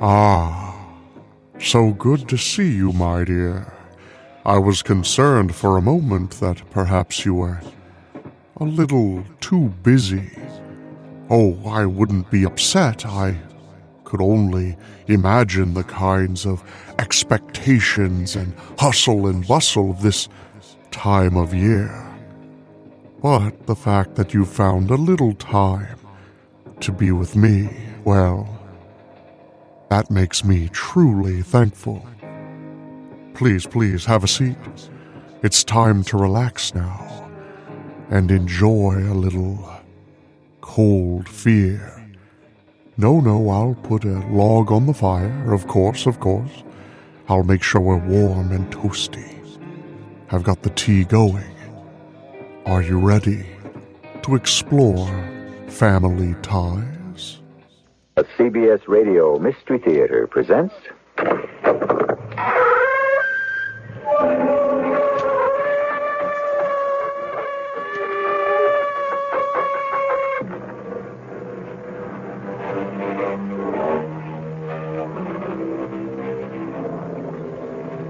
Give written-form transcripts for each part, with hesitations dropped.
Ah, so good to see you, my dear. I was concerned for a moment that perhaps you were a little too busy. Oh, I wouldn't be upset. I could only imagine the kinds of expectations and hustle and bustle of this time of year. But the fact that you found a little time to be with me, well, that makes me truly thankful. Please, please, have a seat. It's time to relax now and enjoy a little cold fear. No, I'll put a log on the fire, of course. I'll make sure we're warm and toasty. I've got the tea going. Are you ready to explore family ties? A CBS Radio Mystery Theater presents...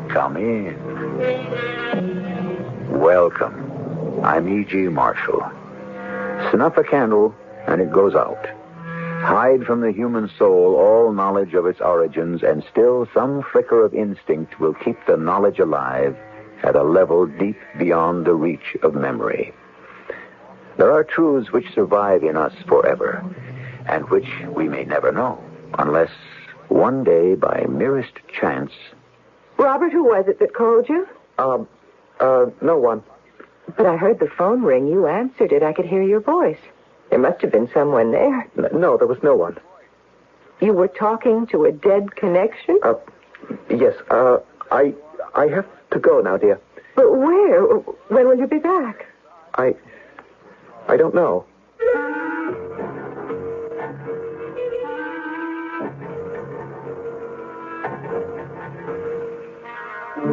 Come in. Welcome. I'm E.G. Marshall. Snuff a candle, and it goes out. Hide from the human soul all knowledge of its origins, and still some flicker of instinct will keep the knowledge alive at a level deep beyond the reach of memory. There are truths which survive in us forever, and which we may never know, unless one day, by merest chance... Robert, who was it that called you? No one. But I heard the phone ring. You answered it. I could hear your voice. There must have been someone there. No, there was no one. You were talking to a dead connection? Yes, I have to go now, dear. But where? When will you be back? I don't know.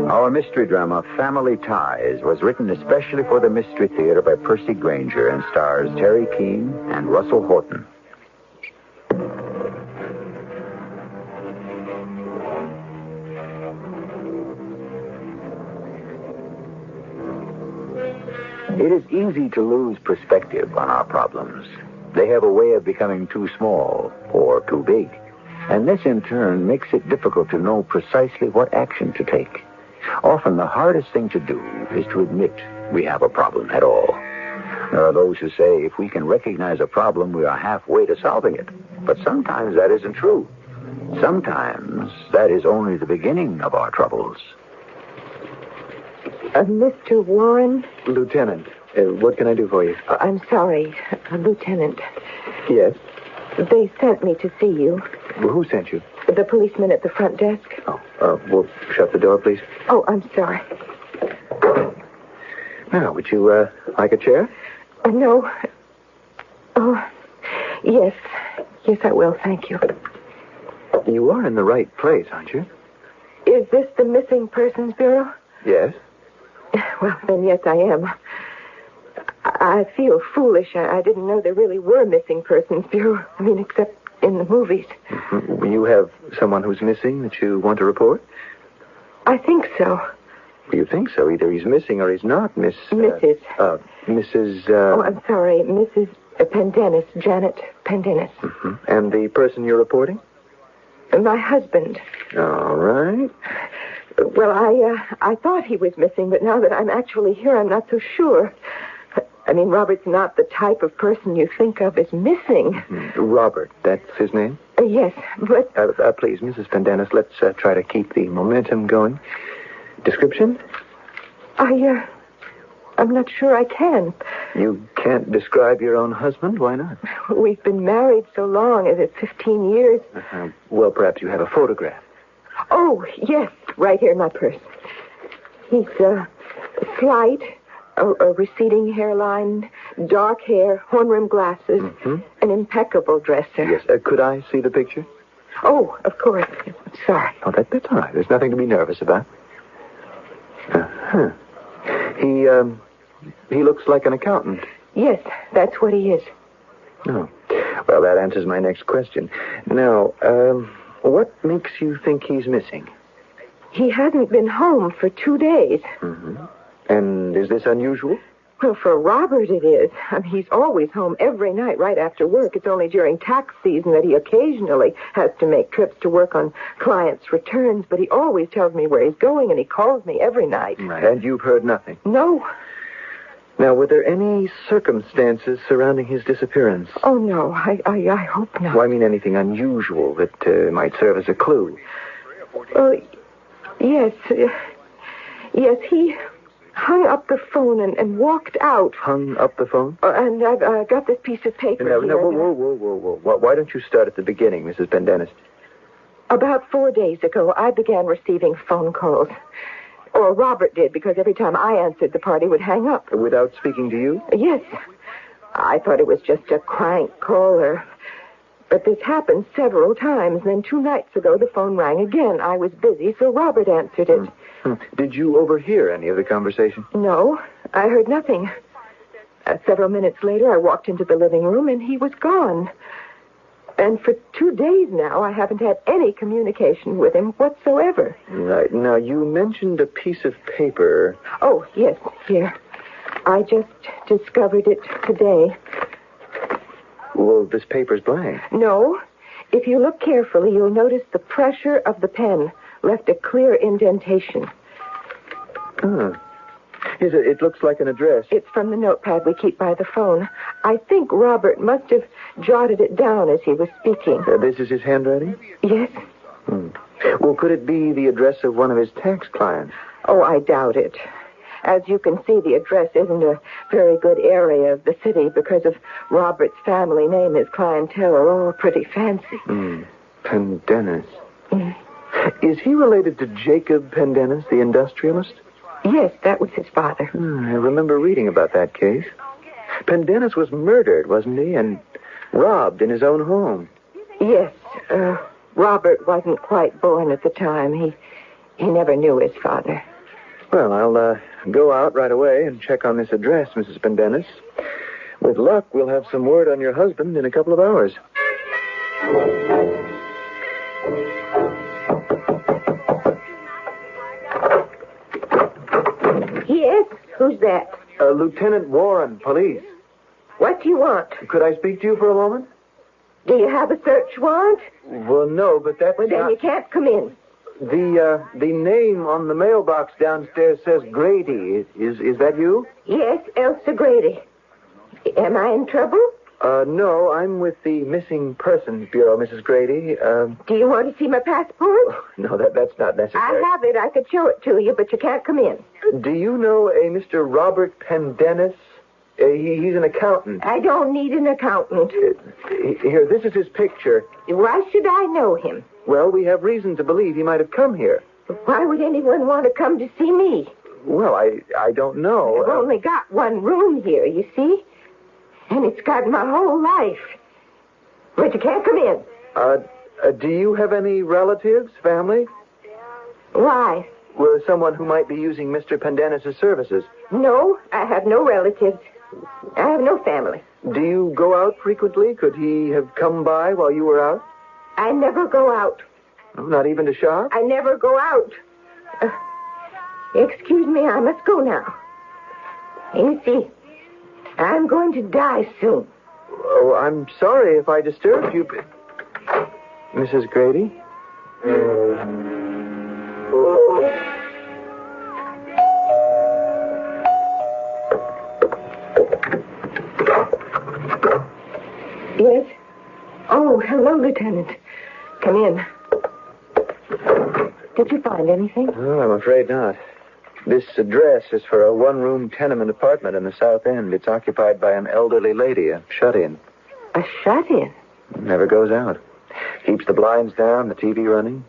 Our mystery drama, Family Ties, was written especially for the Mystery Theater by Percy Granger and stars Terry Keane and Russell Horton. It is easy to lose perspective on our problems. They have a way of becoming too small or too big. And this, in turn, makes it difficult to know precisely what action to take. Often the hardest thing to do is to admit we have a problem at all. There are those who say if we can recognize a problem, we are halfway to solving it. But sometimes that isn't true. Sometimes that is only the beginning of our troubles. Mr. Warren? Lieutenant, what can I do for you? I'm sorry, Lieutenant. Yes? They sent me to see you. Well, who sent you? The policeman at the front desk. Well, shut the door, please. Oh, I'm sorry. Now, would you like a chair? No. Oh, yes. Yes, I will, thank you. You are in the right place, aren't you? Is this the Missing Persons Bureau? Yes. Well, then, yes, I am. I feel foolish. I didn't know there really were Missing Persons Bureau. I mean, except in the movies. Mm-hmm. You have someone who's missing that you want to report? I think so. You think so? Either he's missing or he's not, Miss... Mrs. Mrs. Oh, I'm sorry. Mrs. Pendennis. Janet Pendennis. Mm-hmm. And the person you're reporting? My husband. All right. Well, I thought he was missing, but now that I'm actually here, I'm not so sure. I mean, Robert's not the type of person you think of as missing. Mm-hmm. Robert, that's his name? Yes, but... Please, Mrs. Pendennis, let's try to keep the momentum going. Description? I'm not sure I can. You can't describe your own husband? Why not? We've been married so long, it's 15 years. Well, perhaps you have a photograph. Oh, yes, right here in my purse. He's slight, a receding hairline, dark hair, horn-rimmed glasses, an impeccable dresser. Yes, could I see the picture? Oh, of course. Sorry. Oh, that's all right. There's nothing to be nervous about. He looks like an accountant. Yes, that's what he is. Oh. Well, that answers my next question. Now, What makes you think he's missing? He hasn't been home for 2 days. Mm-hmm. And is this unusual? Well, for Robert it is. I mean, he's always home every night right after work. It's only during tax season that he occasionally has to make trips to work on clients' returns, but he always tells me where he's going, and he calls me every night. Right. And you've heard nothing? No. Now, were there any circumstances surrounding his disappearance? Oh, no, I hope not. Well, I mean anything unusual that might serve as a clue. Yes. Yes, he hung up the phone and walked out. Hung up the phone? And I've got this piece of paper here. Whoa. Why don't you start at the beginning, Mrs. Pendennis? About 4 days ago, I began receiving phone calls. Or Robert did, because every time I answered, the party would hang up. Without speaking to you? Yes. I thought it was just a crank caller. But this happened several times. Then 2 nights ago, the phone rang again. I was busy, so Robert answered it. Did you overhear any of the conversation? No, I heard nothing. Several minutes later, I walked into the living room, and he was gone. And for 2 days now, I haven't had any communication with him whatsoever. Right. Now, you mentioned a piece of paper. Oh, yes, here. I just discovered it today. Well, this paper's blank. No. If you look carefully, you'll notice the pressure of the pen left a clear indentation. It looks like an address. It's from the notepad we keep by the phone. I think Robert must have jotted it down as he was speaking. This is his handwriting? Yes. Well, could it be the address of one of his tax clients? Oh, I doubt it. As you can see, the address isn't a very good area of the city because of Robert's family name. His clientele are all pretty fancy. Pendennis. Is he related to Jacob Pendennis, the industrialist? Yes, that was his father. I remember reading about that case. Pendennis was murdered, wasn't he? And robbed in his own home. Yes. Robert wasn't quite born at the time. He never knew his father. Well, I'll go out right away and check on this address, Mrs. Pendennis. With luck, we'll have some word on your husband in a couple of hours. Yes? Who's that? Lieutenant Warren, police. What do you want? Could I speak to you for a moment? Do you have a search warrant? Well, no, but that's Well, then not... you can't come in. The name on the mailbox downstairs says Grady. Is that you? Yes, Elsa Grady. Am I in trouble? No, I'm with the Missing Persons Bureau, Mrs. Grady. Do you want to see my passport? No, that's not necessary. I have it. I could show it to you, but you can't come in. Do you know a Mr. Robert Pendennis? He's an accountant. I don't need an accountant. Here, this is his picture. Why should I know him? Well, we have reason to believe he might have come here. Why would anyone want to come to see me? Well, I don't know. I've only got one room here, you see? And it's got my whole life. But you can't come in. Do you have any relatives, family? Why? Well, someone who might be using Mr. Pendennis' services. No, I have no relatives. I have no family. Do you go out frequently? Could he have come by while you were out? I never go out. Not even to shop? I never go out. Excuse me, I must go now. You see, I'm going to die soon. Oh, I'm sorry if I disturbed you, but... Mrs. Grady? Yes? Oh, hello, Lieutenant. Come in. Did you find anything? Oh, I'm afraid not. This address is for a one-room tenement apartment in the South End. It's occupied by an elderly lady, a shut-in. A shut-in? Never goes out. Keeps the blinds down, the TV running.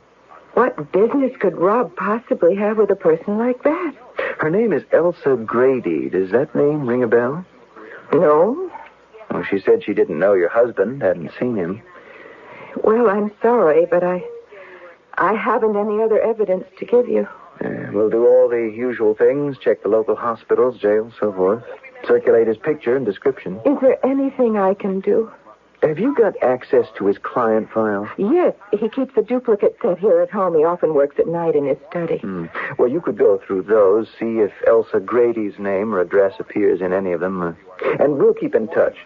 What business could Rob possibly have with a person like that? Her name is Elsa Grady. Does that name ring a bell? No. Well, she said she didn't know your husband, hadn't seen him. Well, I'm sorry, but I haven't any other evidence to give you. We'll do all the usual things, check the local hospitals, jails, so forth. Circulate his picture and description. Is there anything I can do? Have you got access to his client file? Yes, he keeps a duplicate set here at home. He often works at night in his study. Well, you could go through those, see if Elsa Grady's name or address appears in any of them. And we'll keep in touch.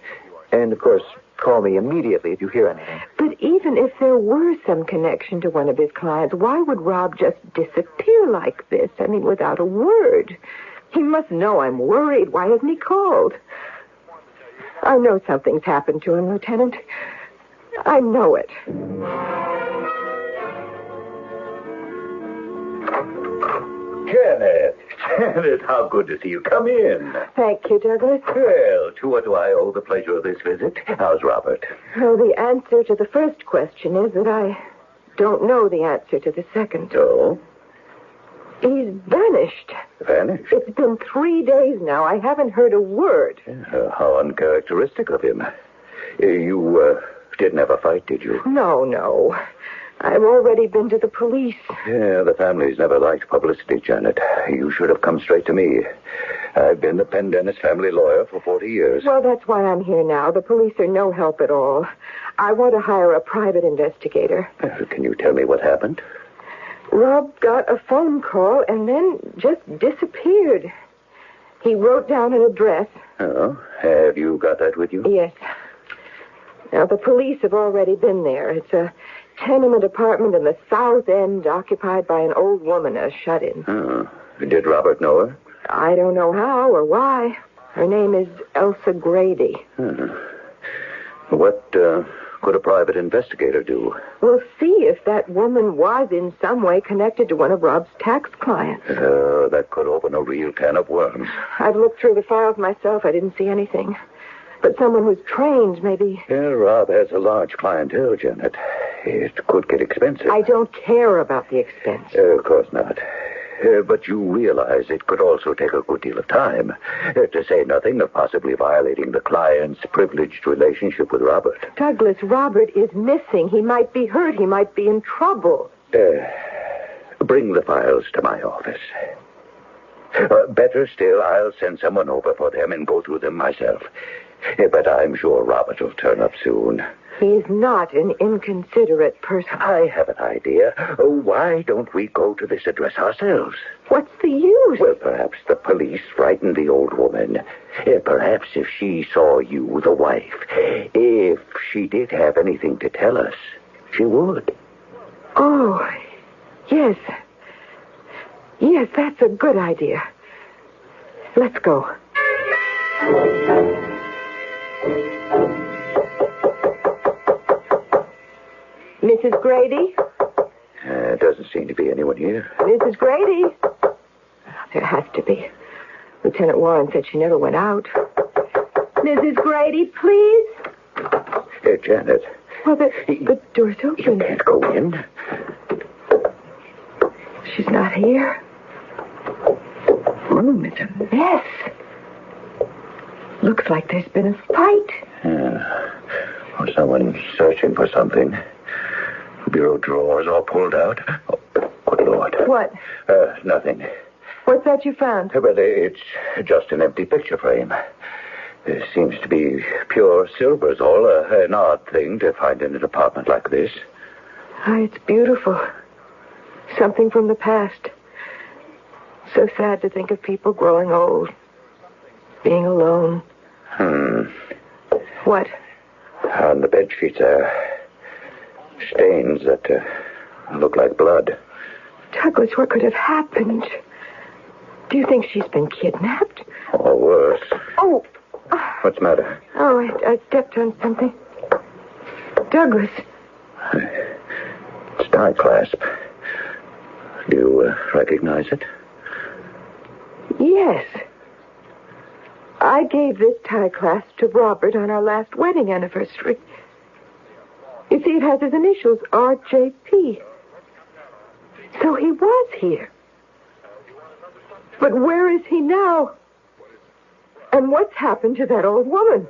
And, of course, call me immediately if you hear anything. But even if there were some connection to one of his clients, why would Rob just disappear like this? I mean, without a word. He must know I'm worried. Why hasn't he called? I know something's happened to him, Lieutenant. I know it. Janet, how good to see you. Come in. Thank you, Douglas. Well, to what do I owe the pleasure of this visit? How's Robert? Well, the answer to the first question is that I don't know the answer to the second. Oh? He's vanished. Vanished? It's been 3 days now. I haven't heard a word. How uncharacteristic of him. You didn't have a fight, did you? No. I've already been to the police. Yeah, the family's never liked publicity, Janet. You should have come straight to me. I've been the Pendennis family lawyer for 40 years. Well, that's why I'm here now. The police are no help at all. I want to hire a private investigator. Can you tell me what happened? Rob got a phone call and then just disappeared. He wrote down an address. Oh, have you got that with you? Yes. Now, the police have already been there. It's a tenement apartment in the South End occupied by an old woman, a shut-in. Oh. Did Robert know her? I don't know how or why. Her name is Elsa Grady. What could a private investigator do? We'll see if that woman was in some way connected to one of Rob's tax clients. That could open a real can of worms. I've looked through the files myself. I didn't see anything. But someone who's trained, maybe. Yeah, Rob has a large clientele, Janet. It could get expensive. I don't care about the expense. Of course not. But you realize it could also take a good deal of time, to say nothing of possibly violating the client's privileged relationship with Robert. Douglas, Robert is missing. He might be hurt. He might be in trouble. Bring the files to my office. Better still, I'll send someone over for them and go through them myself. But I'm sure Robert will turn up soon. He's not an inconsiderate person. I have an idea. Why don't we go to this address ourselves? What's the use? Well, perhaps the police frightened the old woman. Perhaps if she saw you, the wife, if she did have anything to tell us, she would. Oh, yes. Yes, that's a good idea. Let's go. Mrs. Grady? Doesn't seem to be anyone here. Mrs. Grady? There has to be. Lieutenant Warren said she never went out. Mrs. Grady, please? Janet. Well, the door's open. You can't go in. She's not here. Room is a mess. Looks like there's been a fight. Or someone searching for something. Bureau drawers all pulled out. Oh, good Lord. What? Nothing. What's that you found? But it's just an empty picture frame. It seems to be pure silver, all. An odd thing to find in an apartment like this. Oh, it's beautiful. Something from the past. So sad to think of people growing old. Being alone. What? On the bed sheets are stains that look like blood. Douglas, what could have happened? Do you think she's been kidnapped? Or worse. Oh. What's the matter? Oh, I stepped on something. Douglas. It's tie clasp. Do you recognize it? Yes. I gave this tie clasp to Robert on our last wedding anniversary. You see, it has his initials, RJP. So he was here. But where is he now? And what's happened to that old woman?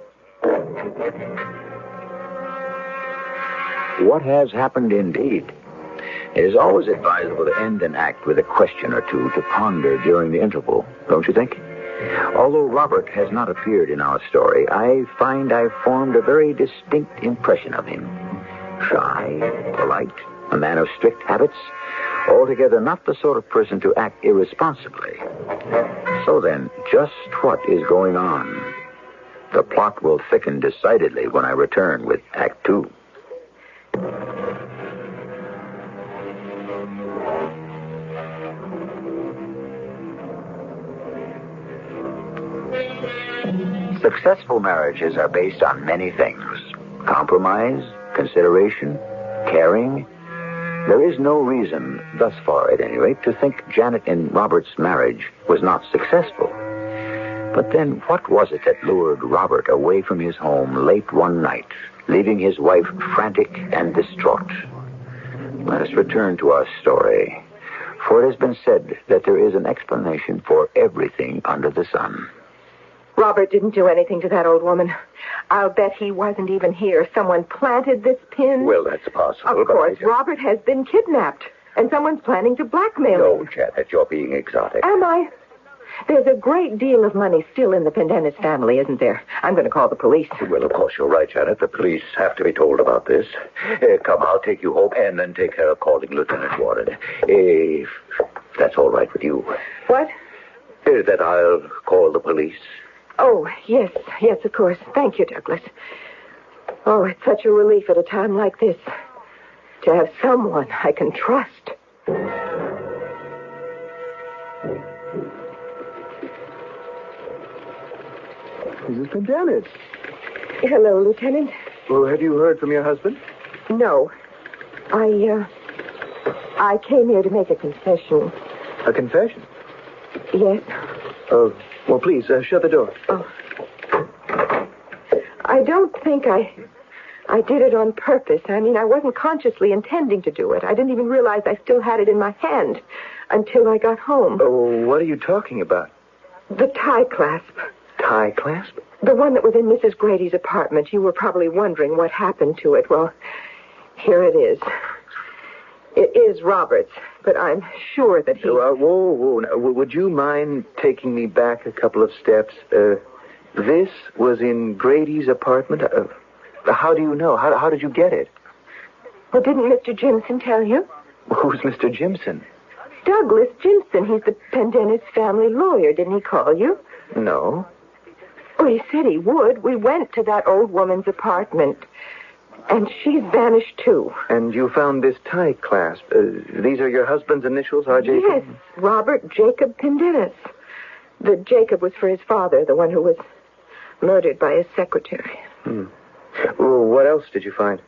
What has happened indeed? It is always advisable to end an act with a question or two to ponder during the interval, don't you think? Although Robert has not appeared in our story, I find I've formed a very distinct impression of him. Shy, polite, a man of strict habits, altogether not the sort of person to act irresponsibly. So then, just what is going on? The plot will thicken decidedly when I return with Act 2. Successful marriages are based on many things. Compromise, consideration, caring. There is no reason, thus far at any rate, to think Janet and Robert's marriage was not successful. But then what was it that lured Robert away from his home late one night, leaving his wife frantic and distraught? Let us return to our story, for it has been said that there is an explanation for everything under the sun. Robert didn't do anything to that old woman. I'll bet he wasn't even here. Someone planted this pin. Well, that's possible. Of course, Robert has been kidnapped, and someone's planning to blackmail him. No, Janet, you're being exotic. Am I? There's a great deal of money still in the Pendennis family, isn't there? I'm going to call the police. Well, of course, you're right, Janet. The police have to be told about this. Come, I'll take you home and then take care of calling Lieutenant Warren. If that's all right with you. What? That I'll call the police. Oh, yes, of course. Thank you, Douglas. Oh, it's such a relief at a time like this to have someone I can trust. Mrs. Pendennis. Hello, Lieutenant. Well, have you heard from your husband? No. I came here to make a confession. A confession? Yes. Oh, well, please, shut the door. Oh. I don't think I did it on purpose. I mean, I wasn't consciously intending to do it. I didn't even realize I still had it in my hand until I got home. Oh, what are you talking about? The tie clasp. Tie clasp? The one that was in Mrs. Grady's apartment. You were probably wondering what happened to it. Well, here it is. It is Robert's, but I'm sure that he... Whoa. Now, would you mind taking me back a couple of steps? This was in Grady's apartment? How do you know? How did you get it? Well, didn't Mr. Jimson tell you? Who's Mr. Jimson? Douglas Jimson. He's the Pendennis family lawyer. Didn't he call you? No. Well, he said he would. We went to that old woman's apartment. And she's vanished, too. And you found this tie clasp. These are your husband's initials, R.J.? Yes, Robert Jacob Pendennis. The Jacob was for his father, the one who was murdered by his secretary. Well, what else did you find?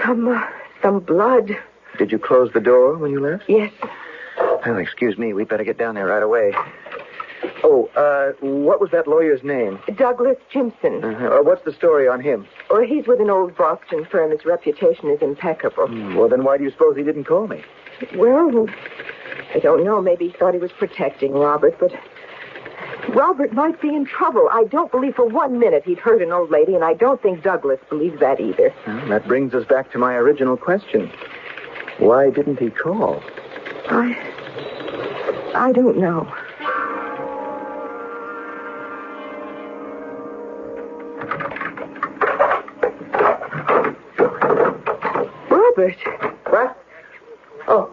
Some blood. Did you close the door when you left? Yes. Well, excuse me. We'd better get down there right away. Oh, what was that lawyer's name? Douglas Jimson. What's the story on him? Or he's with an old Boston firm. His reputation is impeccable. Well, then why do you suppose he didn't call me? Well, I don't know. Maybe he thought he was protecting Robert, but Robert might be in trouble. I don't believe for 1 minute he'd hurt an old lady, and I don't think Douglas believes that either. Well, that brings us back to my original question. Why didn't he call? I don't know. Robert. What? Oh.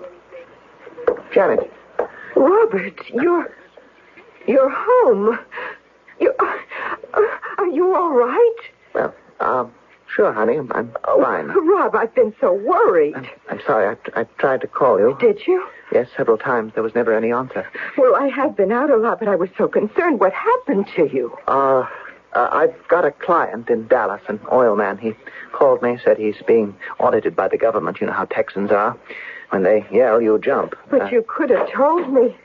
Janet. Robert, you're home. Are you all right? Well, sure, honey. I'm fine. Rob, I've been so worried. I'm sorry. I tried to call you. Did you? Yes, several times. There was never any answer. Well, I have been out a lot, but I was so concerned. What happened to you? I've got a client in Dallas, an oil man. He called me, said he's being audited by the government. You know how Texans are. When they yell, you jump. But you could have told me.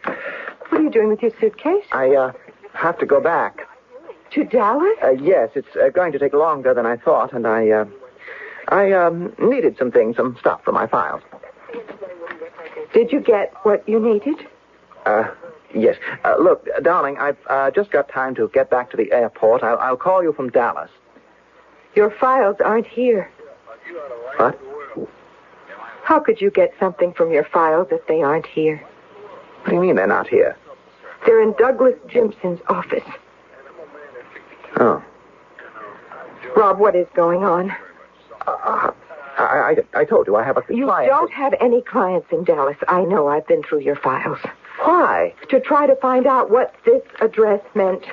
What are you doing with your suitcase? I have to go back. To Dallas? Yes, it's going to take longer than I thought, and I needed some stuff for my files. Did you get what you needed? Yes. Look, darling, I've just got time to get back to the airport. I'll call you from Dallas. Your files aren't here. What? How could you get something from your files if they aren't here? What do you mean they're not here? They're in Douglas Jimson's office. Oh. Rob, what is going on? I told you I have a client. You don't have any clients in Dallas. I know. I've been through your files. Why? To try to find out what this address meant.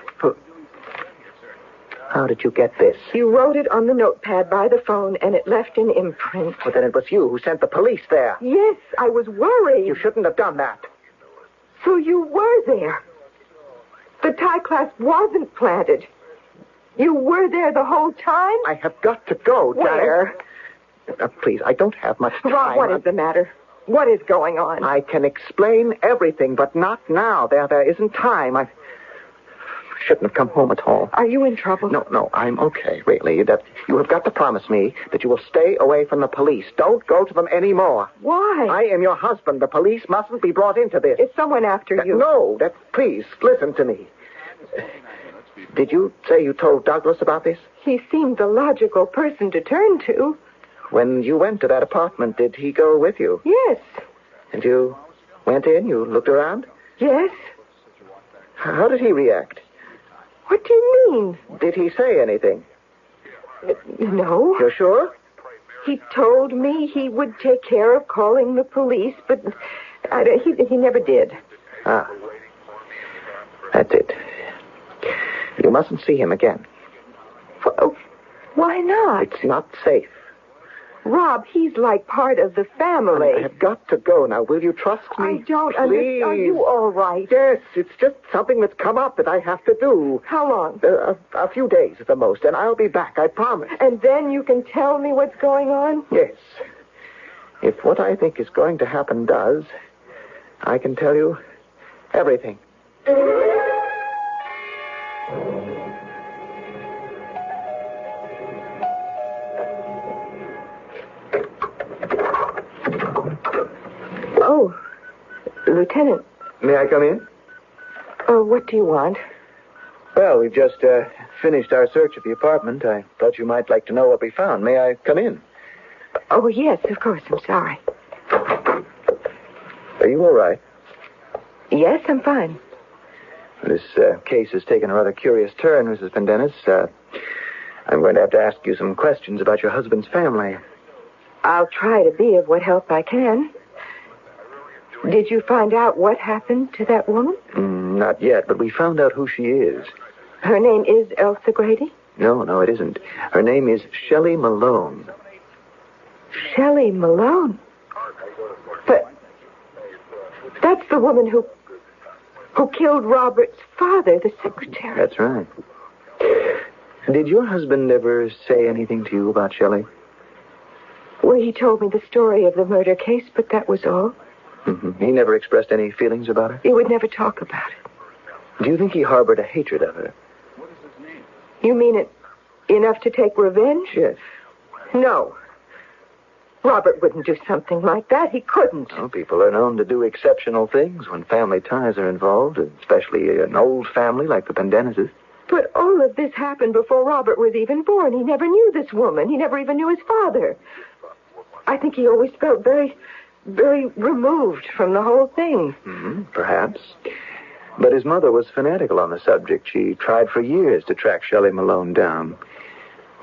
How did you get this? You wrote it on the notepad by the phone, and it left an imprint. But then it was you who sent the police there. Yes, I was worried. You shouldn't have done that. So you were there. The tie clasp wasn't planted. You were there the whole time? I have got to go, Janet. Where? Please, I don't have much time. Rob, what is the matter? What is going on? I can explain everything, but not now. There isn't time. I shouldn't have come home at all. Are you in trouble? No, I'm okay, really. That you have got to promise me that you will stay away from the police. Don't go to them anymore. Why? I am your husband. The police mustn't be brought into this. Is someone after you? No, please, listen to me. Did you say you told Douglas about this? He seemed the logical person to turn to. When you went to that apartment, did he go with you? Yes. And you went in? You looked around? Yes. How did he react? What do you mean? Did he say anything? No. You're sure? He told me he would take care of calling the police, but he never did. Ah. That's it. You mustn't see him again. Why not? It's not safe. Rob, he's like part of the family. I have got to go now. Will you trust me? I don't Please. understand. Are you all right? Yes, it's just something that's come up that I have to do. How long? A few days at the most, and I'll be back, I promise. And then you can tell me what's going on? Yes. If what I think is going to happen does, I can tell you everything. Oh, Lieutenant. May I come in? Oh, what do you want? Well, we've just finished our search of the apartment. I thought you might like to know what we found. May I come in? Oh, yes, of course. I'm sorry. Are you all right? Yes, I'm fine. This case has taken a rather curious turn, Mrs. Pendennis. I'm going to have to ask you some questions about your husband's family. I'll try to be of what help I can. Did you find out what happened to that woman? Not yet, but we found out who she is. Her name is Elsa Grady? No, it isn't. Her name is Shelley Malone. Shelley Malone? But that's the woman who killed Robert's father, the secretary. That's right. Did your husband ever say anything to you about Shelley? Well, he told me the story of the murder case, but that was all. Mm-hmm. He never expressed any feelings about her? He would never talk about it. Do you think he harbored a hatred of her? You mean it enough to take revenge? Yes. No. Robert wouldn't do something like that. He couldn't. Well, people are known to do exceptional things when family ties are involved, especially an old family like the Pendennises. But all of this happened before Robert was even born. He never knew this woman. He never even knew his father. I think he always felt very, very removed from the whole thing. Perhaps. But his mother was fanatical on the subject. She tried for years to track Shelley Malone down.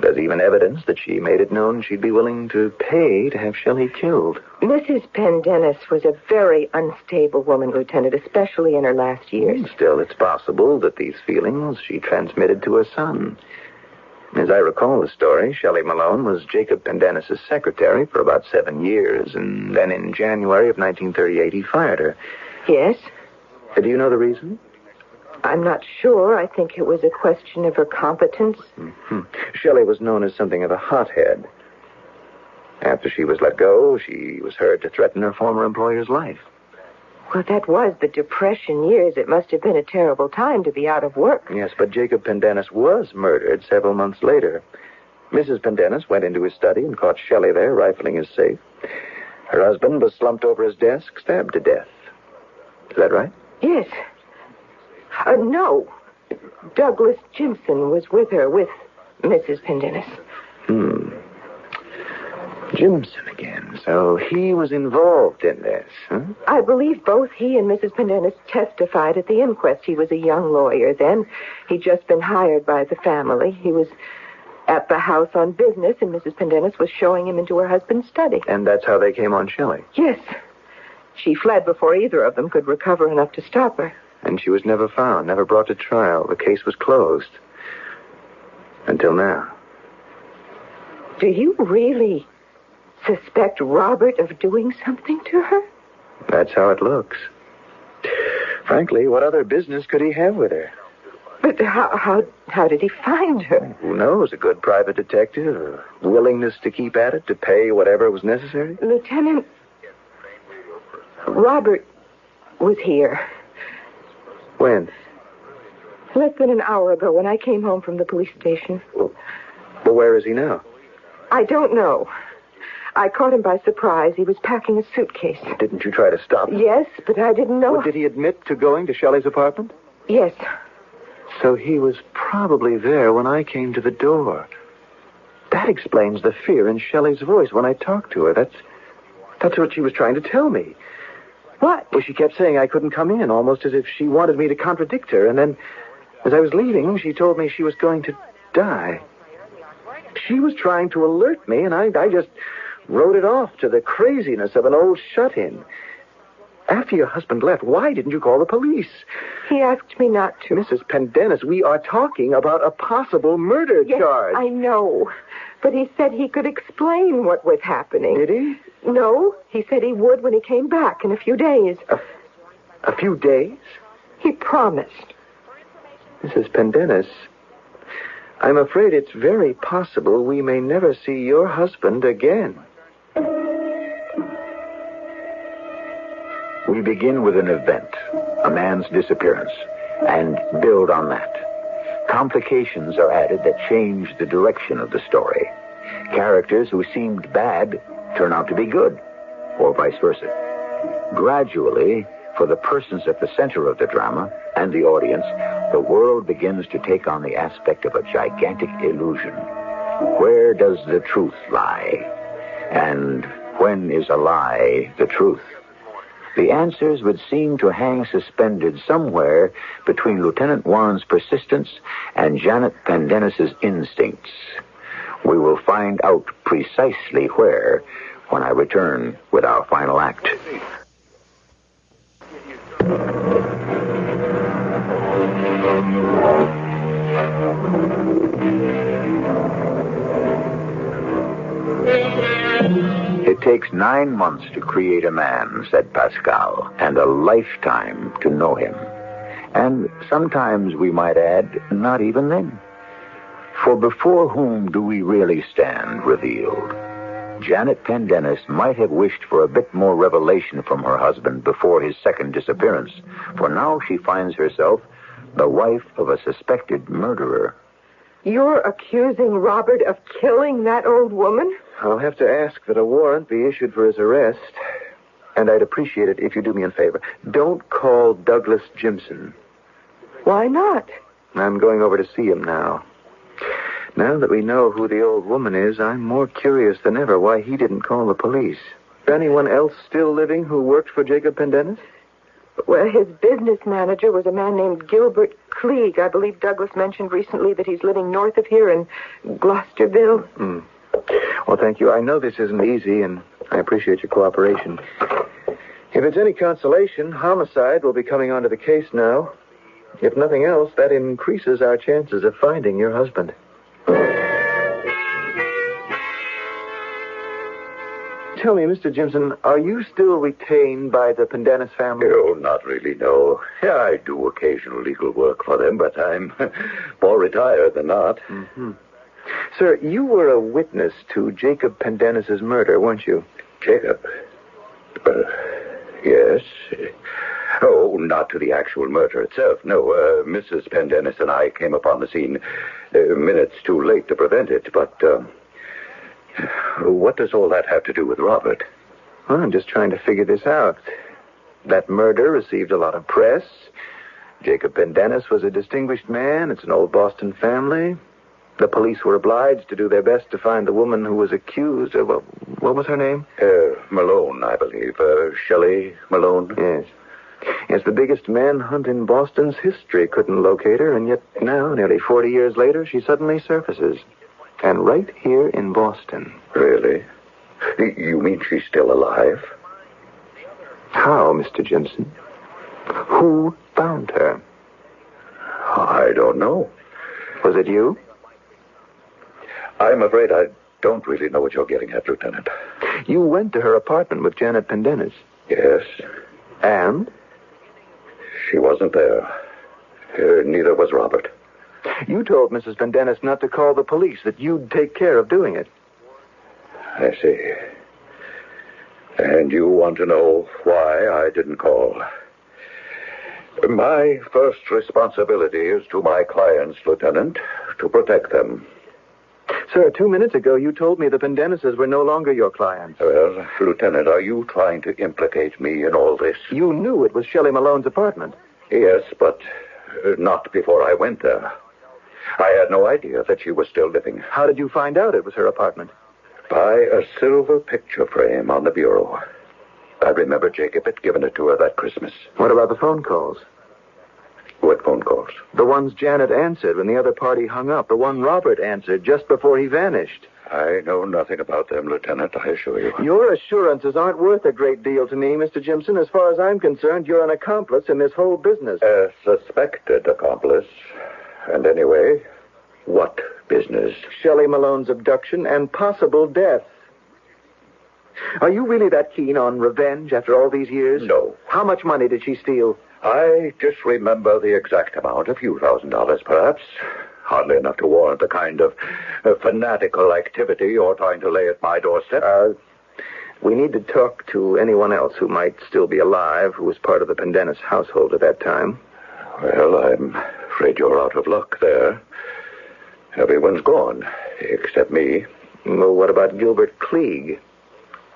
There's even evidence that she made it known she'd be willing to pay to have Shelley killed. Mrs. Pendennis was a very unstable woman, Lieutenant, especially in her last years. Still, it's possible that these feelings she transmitted to her son. As I recall the story, Shelley Malone was Jacob Pendennis' secretary for about 7 years, and then in January of 1938 he fired her. Yes? Do you know the reason? I'm not sure. I think it was a question of her competence. Shelley was known as something of a hothead. After she was let go, she was heard to threaten her former employer's life. Well, that was the Depression years. It must have been a terrible time to be out of work. Yes, but Jacob Pendennis was murdered several months later. Mrs. Pendennis went into his study and caught Shelley there rifling his safe. Her husband was slumped over his desk, stabbed to death. Is that right? Yes. No. Douglas Jimson was with her, with Mrs. Pendennis. Jimson again. So he was involved in this, huh? I believe both he and Mrs. Pendennis testified at the inquest. He was a young lawyer then. He'd just been hired by the family. He was at the house on business, and Mrs. Pendennis was showing him into her husband's study. And that's how they came on Shelley? Yes. She fled before either of them could recover enough to stop her. And she was never found, never brought to trial. The case was closed. Until now. Do you really suspect Robert of doing something to her? That's how it looks. Frankly, what other business could he have with her? But how did he find her? Who knows? A good private detective, a willingness to keep at it, to pay whatever was necessary? Lieutenant, Robert was here. When? Less than an hour ago, when I came home from the police station. Well, where is he now? I don't know. I caught him by surprise. He was packing a suitcase. Didn't you try to stop him? Yes, but I didn't know. Well, did he admit to going to Shelley's apartment? Yes. So he was probably there when I came to the door. That explains the fear in Shelley's voice when I talked to her. That's what she was trying to tell me. What? Well, she kept saying I couldn't come in, almost as if she wanted me to contradict her. And then, as I was leaving, she told me she was going to die. She was trying to alert me, and I just wrote it off to the craziness of an old shut-in. After your husband left, why didn't you call the police? He asked me not to. Mrs. Pendennis, we are talking about a possible murder charge. I know. But he said he could explain what was happening. Did he? No, he said he would when he came back in a few days. A few days? He promised. Mrs. Pendennis, I'm afraid it's very possible we may never see your husband again. We begin with an event, a man's disappearance, and build on that. Complications are added that change the direction of the story. Characters who seemed bad turn out to be good, or vice versa. Gradually, for the persons at the center of the drama and the audience, the world begins to take on the aspect of a gigantic illusion. Where does the truth lie? And when is a lie the truth? The answers would seem to hang suspended somewhere between Lieutenant Warren's persistence and Janet Pendennis's instincts. We will find out precisely where when I return with our final act. It takes 9 months to create a man, said Pascal, and a lifetime to know him. And sometimes, we might add, not even then. For before whom do we really stand revealed? Janet Pendennis might have wished for a bit more revelation from her husband before his second disappearance, for now she finds herself the wife of a suspected murderer. You're accusing Robert of killing that old woman? I'll have to ask that a warrant be issued for his arrest. And I'd appreciate it if you do me a favor. Don't call Douglas Jimson. Why not? I'm going over to see him now. Now that we know who the old woman is, I'm more curious than ever why he didn't call the police. Is anyone else still living who worked for Jacob Pendennis? Well, his business manager was a man named Gilbert Klieg. I believe Douglas mentioned recently that he's living north of here in Gloucesterville. Well, thank you. I know this isn't easy, and I appreciate your cooperation. If it's any consolation, homicide will be coming onto the case now. If nothing else, that increases our chances of finding your husband. Tell me, Mr. Jimson, are you still retained by the Pendennis family? Oh, not really, no. Yeah, I do occasional legal work for them, but I'm more retired than not. Mm-hmm. Sir, you were a witness to Jacob Pendennis's murder, weren't you? Jacob? Yes. Oh, not to the actual murder itself. No, Mrs. Pendennis and I came upon the scene minutes too late to prevent it, but what does all that have to do with Robert? Well, I'm just trying to figure this out. That murder received a lot of press. Jacob Pendennis was a distinguished man. It's an old Boston family. The police were obliged to do their best to find the woman who was accused of... What was her name? Malone, I believe. Shelley Malone? Yes. It's the biggest manhunt in Boston's history. Couldn't locate her, and yet now, nearly 40 years later, she suddenly surfaces. And right here in Boston. Really? You mean she's still alive? How, Mr. Jimson? Who found her? I don't know. Was it you? I'm afraid I don't really know what you're getting at, Lieutenant. You went to her apartment with Janet Pendennis. Yes. And? She wasn't there. Neither was Robert. You told Mrs. Pendennis not to call the police, that you'd take care of doing it. I see. And you want to know why I didn't call? My first responsibility is to my clients, Lieutenant, to protect them. Sir, 2 minutes ago you told me the Pendennises were no longer your clients. Well, Lieutenant, are you trying to implicate me in all this? You knew it was Shelley Malone's apartment. Yes, but not before I went there. I had no idea that she was still living. How did you find out it was her apartment? By a silver picture frame on the bureau. I remember Jacob had given it to her that Christmas. What about the phone calls? What phone calls? The ones Janet answered when the other party hung up. The one Robert answered just before he vanished. I know nothing about them, Lieutenant, I assure you. Your assurances aren't worth a great deal to me, Mr. Jimson. As far as I'm concerned, you're an accomplice in this whole business. A suspected accomplice. And anyway, what business? Shelley Malone's abduction and possible death. Are you really that keen on revenge after all these years? No. How much money did she steal? I just remember the exact amount, a few $1,000s, perhaps. Hardly enough to warrant the kind of fanatical activity you're trying to lay at my doorstep. We need to talk to anyone else who might still be alive, who was part of the Pendennis household at that time. Well, I'm afraid you're out of luck there. Everyone's gone, except me. Well, what about Gilbert Klieg?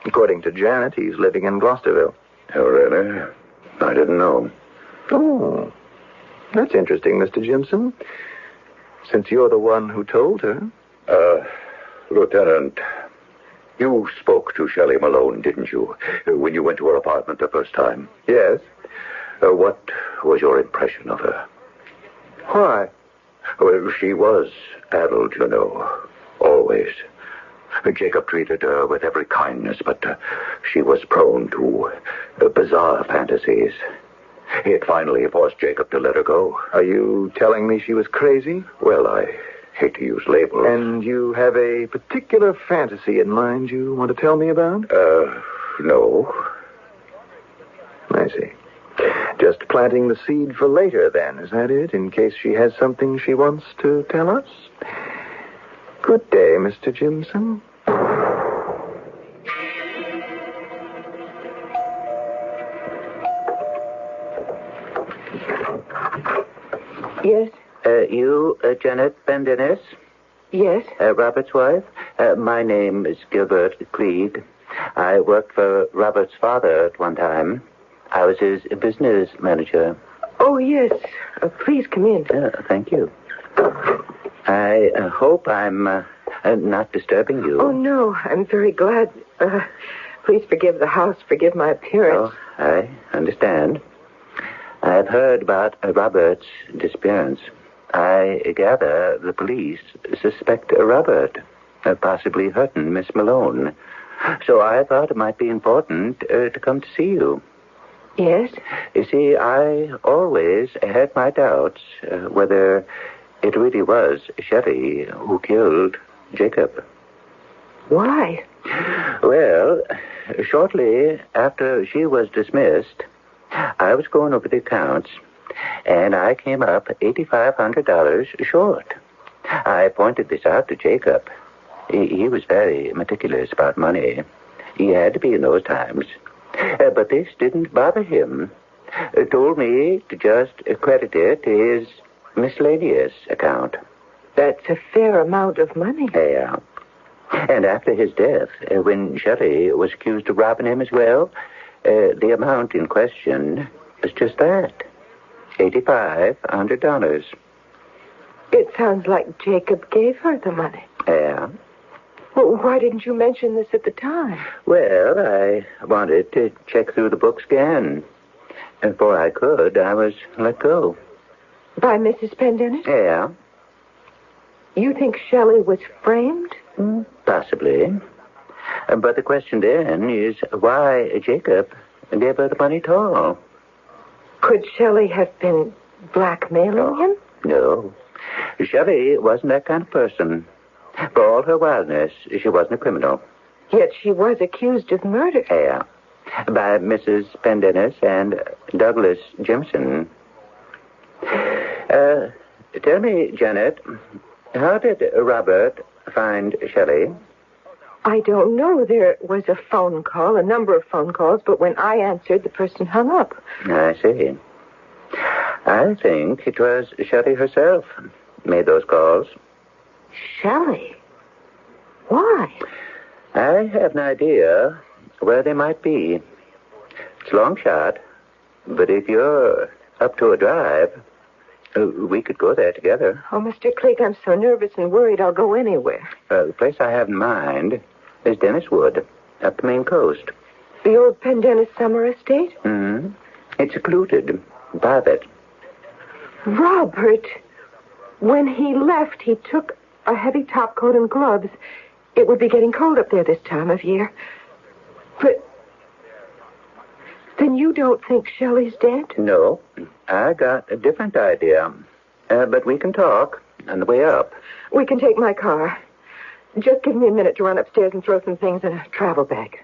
According to Janet, he's living in Gloucesterville. Oh, really? I didn't know. Oh, that's interesting, Mr. Jimson. Since you're the one who told her. Lieutenant, you spoke to Shelley Malone, didn't you, when you went to her apartment the first time? Yes. What was your impression of her? Why? Well, she was addled, you know, always. Jacob treated her with every kindness, but she was prone to bizarre fantasies. He had finally forced Jacob to let her go. Are you telling me she was crazy? Well, I hate to use labels. And you have a particular fantasy in mind you want to tell me about? No. I see. Just planting the seed for later, then, is that it? In case she has something she wants to tell us? Good day, Mr. Jimson. Yes? You, Janet Pendennis? Yes? Robert's wife? My name is Gilbert Klieg. I worked for Robert's father at one time. I was his business manager. Oh, yes. Please come in. Thank you. I hope I'm not disturbing you. Oh, no. I'm very glad. Please forgive the house. Forgive my appearance. Oh, I understand. I've heard about Robert's disappearance. I gather the police suspect Robert of possibly hurting Miss Malone. So I thought it might be important to come to see you. Yes? You see, I always had my doubts whether it really was Shelley who killed Jacob. Why? Well, shortly after she was dismissed, I was going over the accounts, and I came up $8,500 short. I pointed this out to Jacob. He was very meticulous about money. He had to be in those times. But this didn't bother him. Told me to just credit it to his miscellaneous account. That's a fair amount of money. Yeah. And after his death, when Shelley was accused of robbing him as well, the amount in question was just that. $8,500. It's sounds like Jacob gave her the money. Yeah. Well, why didn't you mention this at the time? Well, I wanted to check through the books again. And before I could, I was let go. By Mrs. Pendennis? Yeah. You think Shelley was framed? Possibly. But the question then is why Jacob gave her the money at all. Could Shelley have been blackmailing him? No. Shelley wasn't that kind of person. For all her wildness, she wasn't a criminal. Yet she was accused of murder. Yeah. By Mrs. Pendennis and Douglas Jimson. Tell me, Janet, how did Robert find Shelley? I don't know. There was a phone call, a number of phone calls, but when I answered, the person hung up. I see. I think it was Shelley herself made those calls. Shelley? Why? I have an idea where they might be. It's a long shot, but if you're up to a drive, we could go there together. Oh, Mr. Clegg, I'm so nervous and worried I'll go anywhere. The place I have in mind is Denniswood, up the Maine coast. The old Pendennis summer estate? It's secluded, private. Robert, when he left, he took a heavy topcoat and gloves. It would be getting cold up there this time of year. But then you don't think Shelley's dead? No, I got a different idea. But we can talk on the way up. We can take my car. Just give me a minute to run upstairs and throw some things in a travel bag.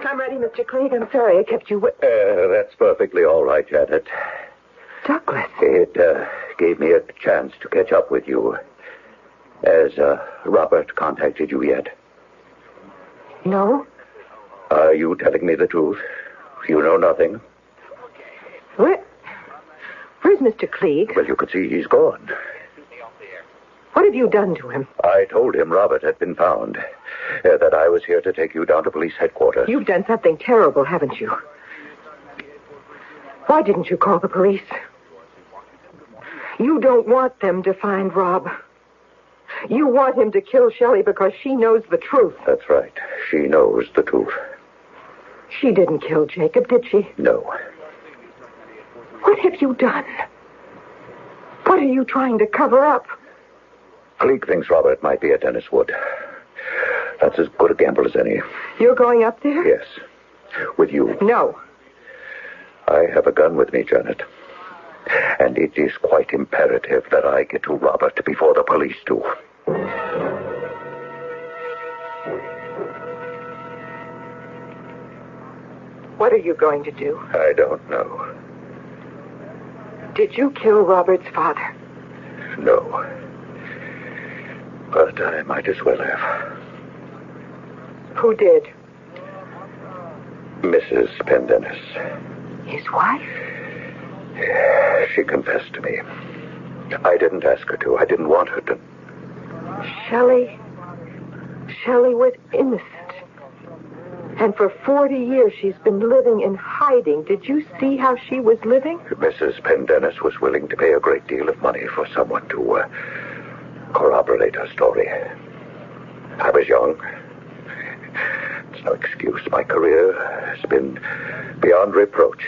I'm ready, Mr. Clegg. I'm sorry I kept you That's perfectly all right, Janet. Douglas. It gave me a chance to catch up with you. Has Robert contacted you yet? No? Are you telling me the truth? You know nothing? Where's Mr. Clegg? Well, you can see he's gone. What have you done to him? I told him Robert had been found. That I was here to take you down to police headquarters. You've done something terrible, haven't you? Why didn't you call the police? You don't want them to find Rob. You want him to kill Shelley because she knows the truth. That's right. She knows the truth. She didn't kill Jacob, did she? No. What have you done? What are you trying to cover up? Cleek thinks Robert might be at Denniswood. That's as good a gamble as any. You're going up there? Yes. With you. No. I have a gun with me, Janet. And it is quite imperative that I get to Robert before the police do. What are you going to do? I don't know. Did you kill Robert's father? No. But I might as well have. Who did? Mrs. Pendennis. His wife? She confessed to me. I didn't ask her to. I didn't want her to. Shelley was innocent. And for 40 years she's been living in hiding. Did you see how she was living? Mrs. Pendennis was willing to pay a great deal of money for someone to corroborate her story. I was young. It's no excuse. My career has been beyond reproach,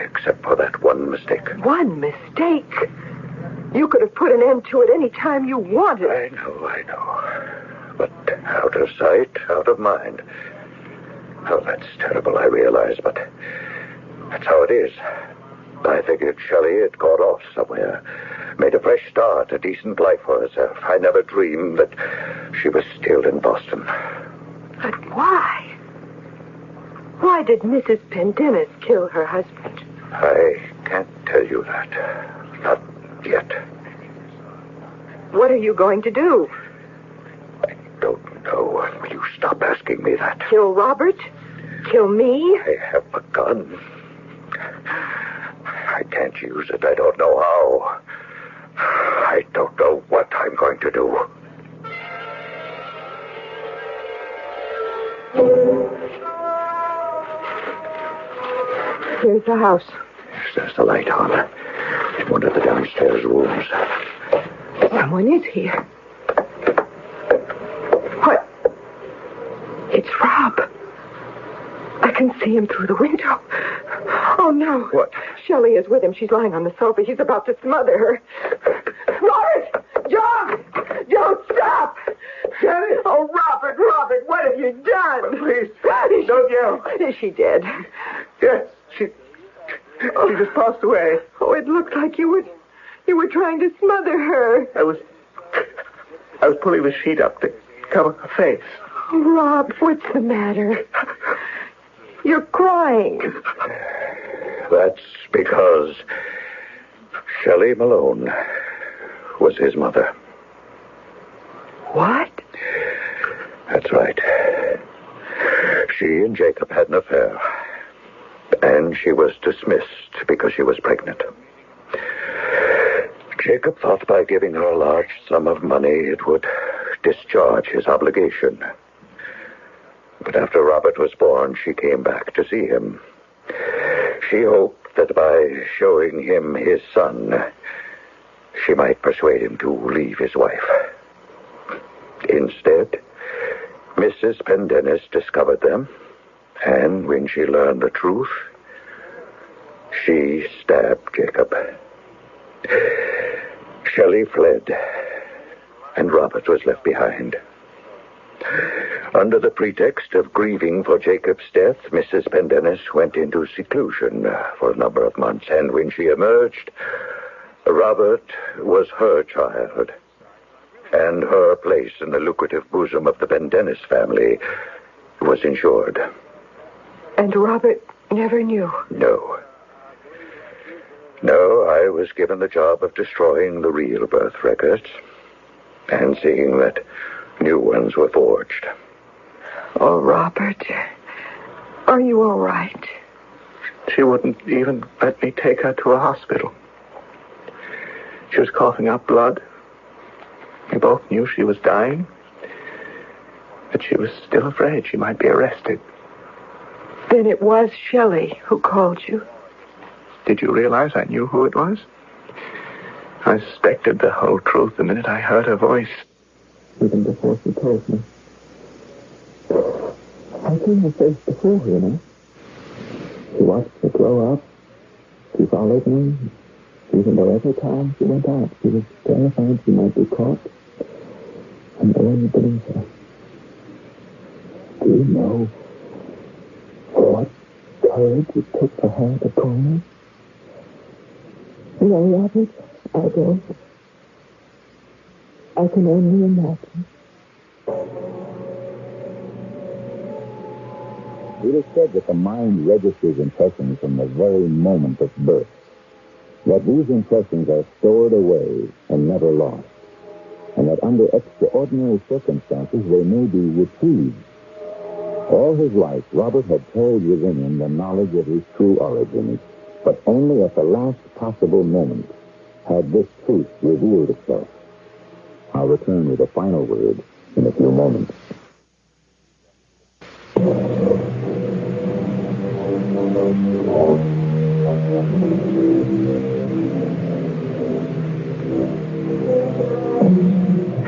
except for that one mistake. One mistake? You could have put an end to it any time you wanted. I know. But out of sight, out of mind. Oh, that's terrible, I realize, but that's how it is. I figured Shelley had got off somewhere, made a fresh start, a decent life for herself. I never dreamed that she was still in Boston. But why? Why did Mrs. Pendennis kill her husband? I can't tell you that. Not yet. What are you going to do? I don't know. Will you stop asking me that? Kill Robert? Kill me? I have a gun. I can't use it. I don't know how. I don't know what I'm going to do. Here's the house. There's the light on. one of the downstairs rooms. Someone is here. What? It's Rob. I can see him through the window. Oh, no. What? Shelley is with him. She's lying on the sofa. He's about to smother her. Robert! John! Don't stop! Shelley! Oh, Robert, what have you done? Please, don't yell. Is she dead? Yes, she just passed away. Oh, it looked like you were trying to smother her. I was pulling the sheet up to cover her face. Oh, Rob, what's the matter? You're crying. That's because Shelley Malone was his mother. What? That's right. She and Jacob had an affair, and she was dismissed because she was pregnant. Jacob thought by giving her a large sum of money it would discharge his obligation. But after Robert was born, she came back to see him. She hoped that by showing him his son, she might persuade him to leave his wife. Instead, Mrs. Pendennis discovered them, and when she learned the truth, she stabbed Jacob. Shelley fled, and Robert was left behind. Under the pretext of grieving for Jacob's death, Mrs. Pendennis went into seclusion for a number of months, and when she emerged, Robert was her child, and her place in the lucrative bosom of the Pendennis family was insured. And Robert never knew? No, I was given the job of destroying the real birth records and seeing that new ones were forged. Oh, Robert, are you all right? She wouldn't even let me take her to a hospital. She was coughing up blood. We both knew she was dying, but she was still afraid she might be arrested. Then it was Shelley who called you. Did you realize I knew who it was? I suspected the whole truth the minute I heard her voice. Even before she told me. I seen her face before, you know. She watched me grow up. She followed me. Even though every time she went out, she was terrified she might be caught. And no one would believe her. Do you know what courage it took for her to call me? No, Robert, I don't. I can only imagine. It is said that the mind registers impressions from the very moment of birth. That these impressions are stored away and never lost. And that under extraordinary circumstances they may be retrieved. All his life, Robert had carried within him the knowledge of his true origins, but only at the last possible moment had this truth revealed itself. I'll return with a final word in a few moments.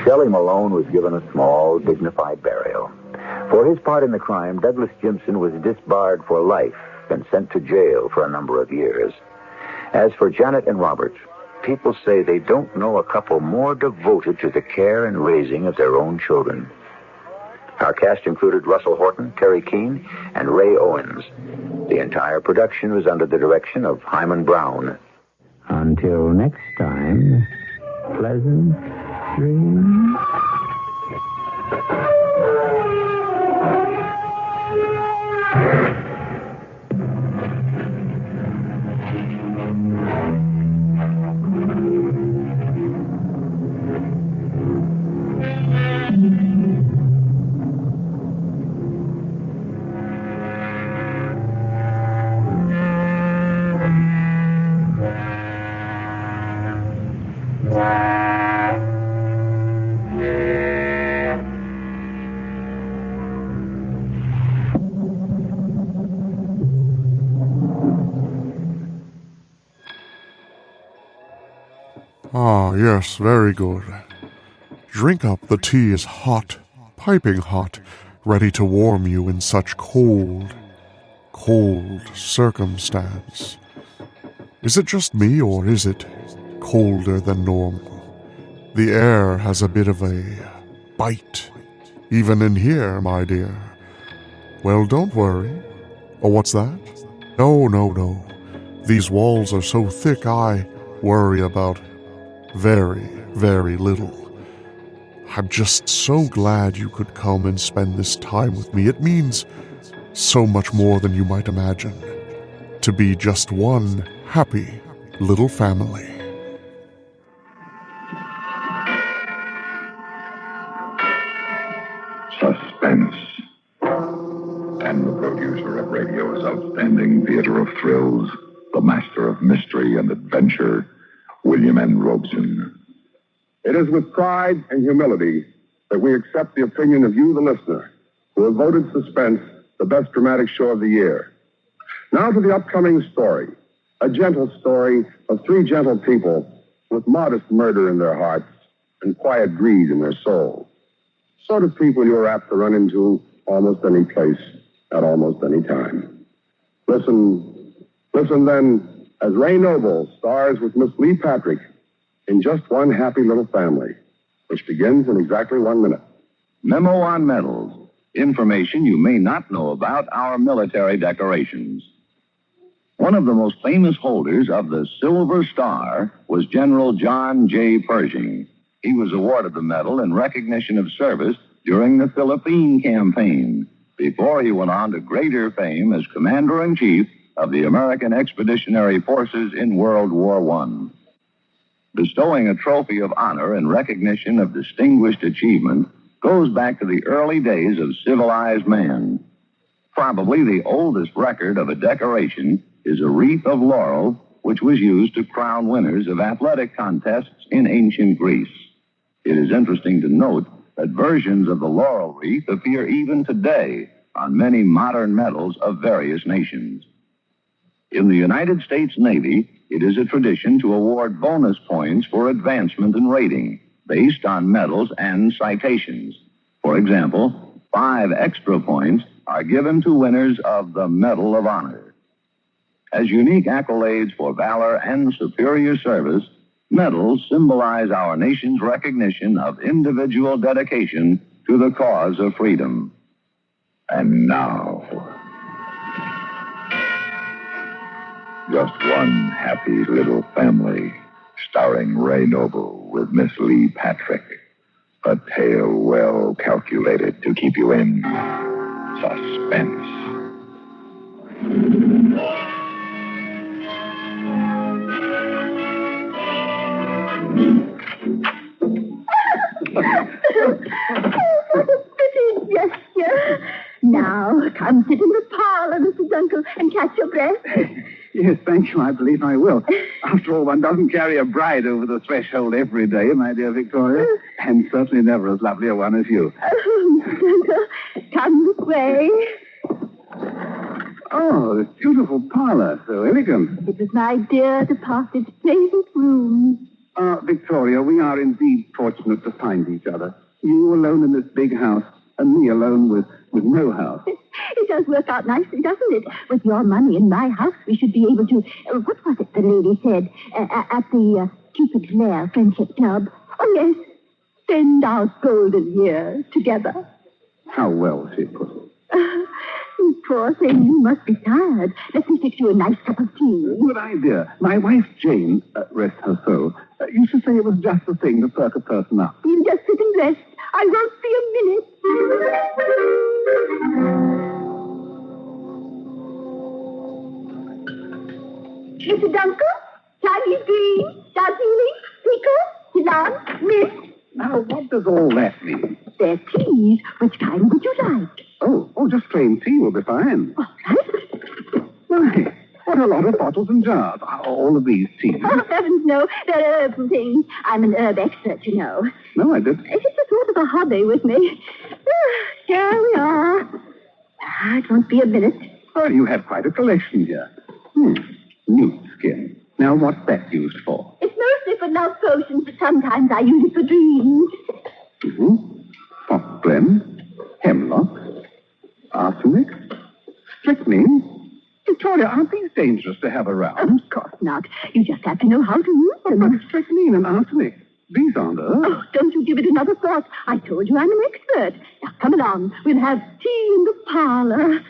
Shelley Malone was given a small, dignified burial. For his part in the crime, Douglas Jimson was disbarred for life and sent to jail for a number of years. As for Janet and Robert, people say they don't know a couple more devoted to the care and raising of their own children. Our cast included Russell Horton, Terry Keane, and Ray Owens. The entire production was under the direction of Hyman Brown. Until next time, pleasant dreams. Ah, yes, very good. Drink up, the tea is hot, piping hot, ready to warm you in such cold circumstance. Is it just me, or is it colder than normal? The air has a bit of a bite, even in here, my dear. Well, don't worry. Oh, what's that? No. These walls are so thick I worry about very, very little. I'm just so glad you could come and spend this time with me. It means so much more than you might imagine. To be just one happy little family. Suspense. And the producer of radio's outstanding theater of thrills, the master of mystery and adventure, William N. Robeson. It is with pride and humility that we accept the opinion of you, the listener, who have voted Suspense the best dramatic show of the year. Now to the upcoming story, a gentle story of three gentle people with modest murder in their hearts and quiet greed in their souls. Sort of people you're apt to run into almost any place at almost any time. Listen then, as Ray Noble stars with Miss Lee Patrick in Just One Happy Little Family, which begins in exactly 1 minute. Memo on medals. Information you may not know about our military decorations. One of the most famous holders of the Silver Star was General John J. Pershing. He was awarded the medal in recognition of service during the Philippine Campaign, before he went on to greater fame as Commander-in-Chief of the American Expeditionary Forces in World War I. Bestowing a trophy of honor in recognition of distinguished achievement goes back to the early days of civilized man. Probably the oldest record of a decoration is a wreath of laurel, which was used to crown winners of athletic contests in ancient Greece. It is interesting to note that versions of the laurel wreath appear even today on many modern medals of various nations. In the United States Navy, it is a tradition to award bonus points for advancement in rating based on medals and citations. For example, 5 extra points are given to winners of the Medal of Honor. As unique accolades for valor and superior service, medals symbolize our nation's recognition of individual dedication to the cause of freedom. And now, Just One Happy Little Family, starring Ray Noble with Miss Lee Patrick. A tale well calculated to keep you in suspense. Pretty gesture. Now, come sit in the parlor, Mrs. Uncle, and catch your breath. Yes, thank you. I believe I will. After all, one doesn't carry a bride over the threshold every day, my dear Victoria. And certainly never as lovely a one as you. Mrs. Uncle, come this way. Oh, this beautiful parlor. So elegant. It was my dear departed favorite room. Victoria, we are indeed fortunate to find each other. You alone in this big house, and me alone with no house. It does work out nicely, doesn't it? With your money in my house, we should be able to... what was it the lady said? At the Cupid's Lair Friendship Club. Oh, yes. Spend our golden years together. How well she put it. You poor thing, you must be tired. Let me fix you a nice cup of tea. Good idea. My wife, Jane, rest her soul, used to say it was just the thing to perk a person up. You just sit and rest. I won't be a minute. Mrs. Duncan, Chinese green, Darjeeling, pickle, Ceylon, mint. Now, what does all that mean? They're teas. Which kind would you like? Oh, just plain tea will be fine. All right. Why, what a lot of bottles and jars. All of these teas. Oh, heavens, no. They're herbs and things. I'm an herb expert, you know. No, I didn't. It's a sort of a hobby with me. Here we are. It won't be a minute. Oh, you have quite a collection here. Newt skin. Now, what's that used for? It's mostly for love potion, but sometimes I use it for dreams. Pot blend, hemlock, arsenic, strychnine. Victoria, aren't these dangerous to have around? Of course not. You just have to know how to use them. But strychnine and arsenic, these aren't herbs. Oh, don't you give it another thought. I told you I'm an expert. Now, come along. We'll have tea in the parlor.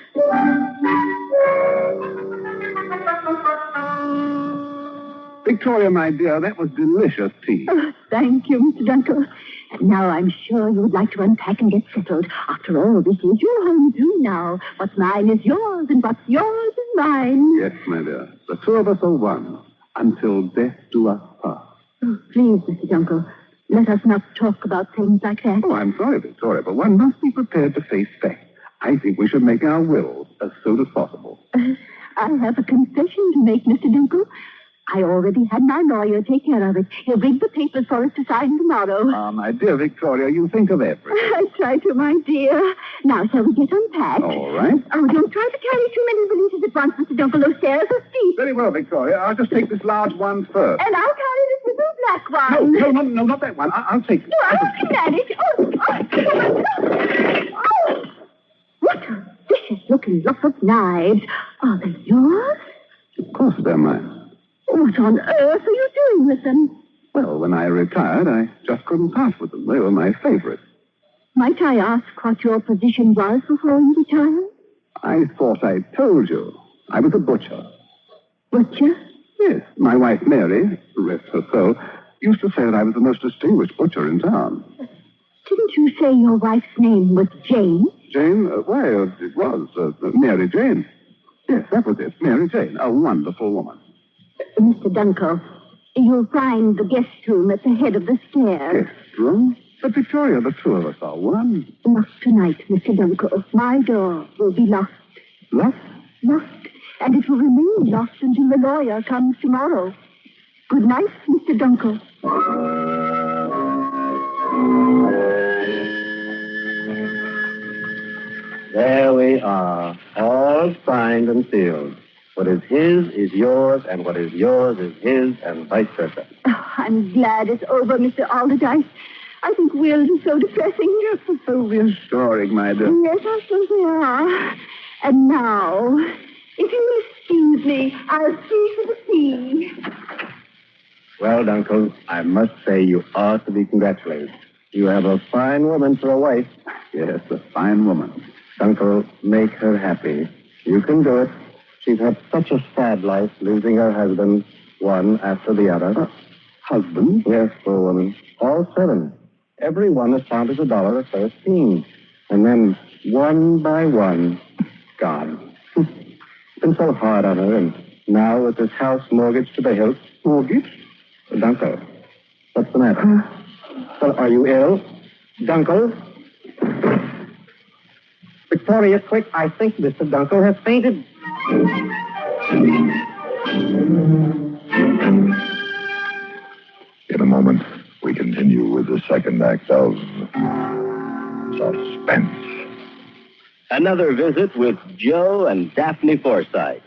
Victoria, my dear, that was delicious tea. Oh, thank you, Mr. Dunkel. And now I'm sure you would like to unpack and get settled. After all, this is your home, too, now. What's mine is yours, and what's yours is mine. Yes, my dear. The two of us are one, until death do us part. Oh, please, Mr. Dunkel, let us not talk about things like that. Oh, I'm sorry, Victoria, but one must be prepared to face facts. I think we should make our wills as soon as possible. I have a confession to make, Mr. Dunkel. I already had my lawyer take care of it. He'll bring the papers for us to sign tomorrow. Ah, my dear Victoria, you think of everything. I try to, my dear. Now, shall we get unpacked? All right. Oh, don't try to carry too many valises at once, Mr. Dunkel. Those stairs are steep. Very well, Victoria. I'll just take this large one first. And I'll carry this little black one. No, not that one. I'll take it. No, I can manage. Oh. What a vicious-looking lot of knives. Are they yours? Of course they're mine. What on earth are you doing with them? Well, when I retired, I just couldn't part with them. They were my favorite. Might I ask what your position was before you retired? I thought I told you. I was a butcher. Butcher? Yes. My wife, Mary, rest her soul, used to say that I was the most distinguished butcher in town. Didn't you say your wife's name was Jane? Jane? Why, it was Mary Jane. Yes, that was it. Mary Jane. A wonderful woman. Mr. Dunkel, you'll find the guest room at the head of the stairs. Guest room? But, Victoria, the two of us are one. Not tonight, Mr. Dunkel. My door will be locked. Locked? Locked. And it will remain locked until the lawyer comes tomorrow. Good night, Mr. Dunkel. There we are, all signed and sealed. What is his is yours, and what is yours is his, and vice versa. Oh, I'm glad it's over, Mr. Alderdice. I think wills are so depressing. Yes, so reassuring, my dear. Yes, I suppose they are. And now, if you will excuse me, I'll see to the tea. Well, Dunkel, I must say you ought to be congratulated. You have a fine woman for a wife. Yes, a fine woman. Dunkel, make her happy. You can do it. She's had such a sad life, losing her husband, one after the other. Husband? Yes, poor woman. All 7. Every one as found as $13. And then, one by one, gone. It's been so hard on her, and now with this house mortgaged to the hilt. Mortgage? Dunkel, what's the matter? Well, are you ill? Dunkel? Victoria, quick, I think Mr. Dunkel has fainted. In a moment, we continue with the second act of Suspense. Another visit with Joe and Daphne Forsythe.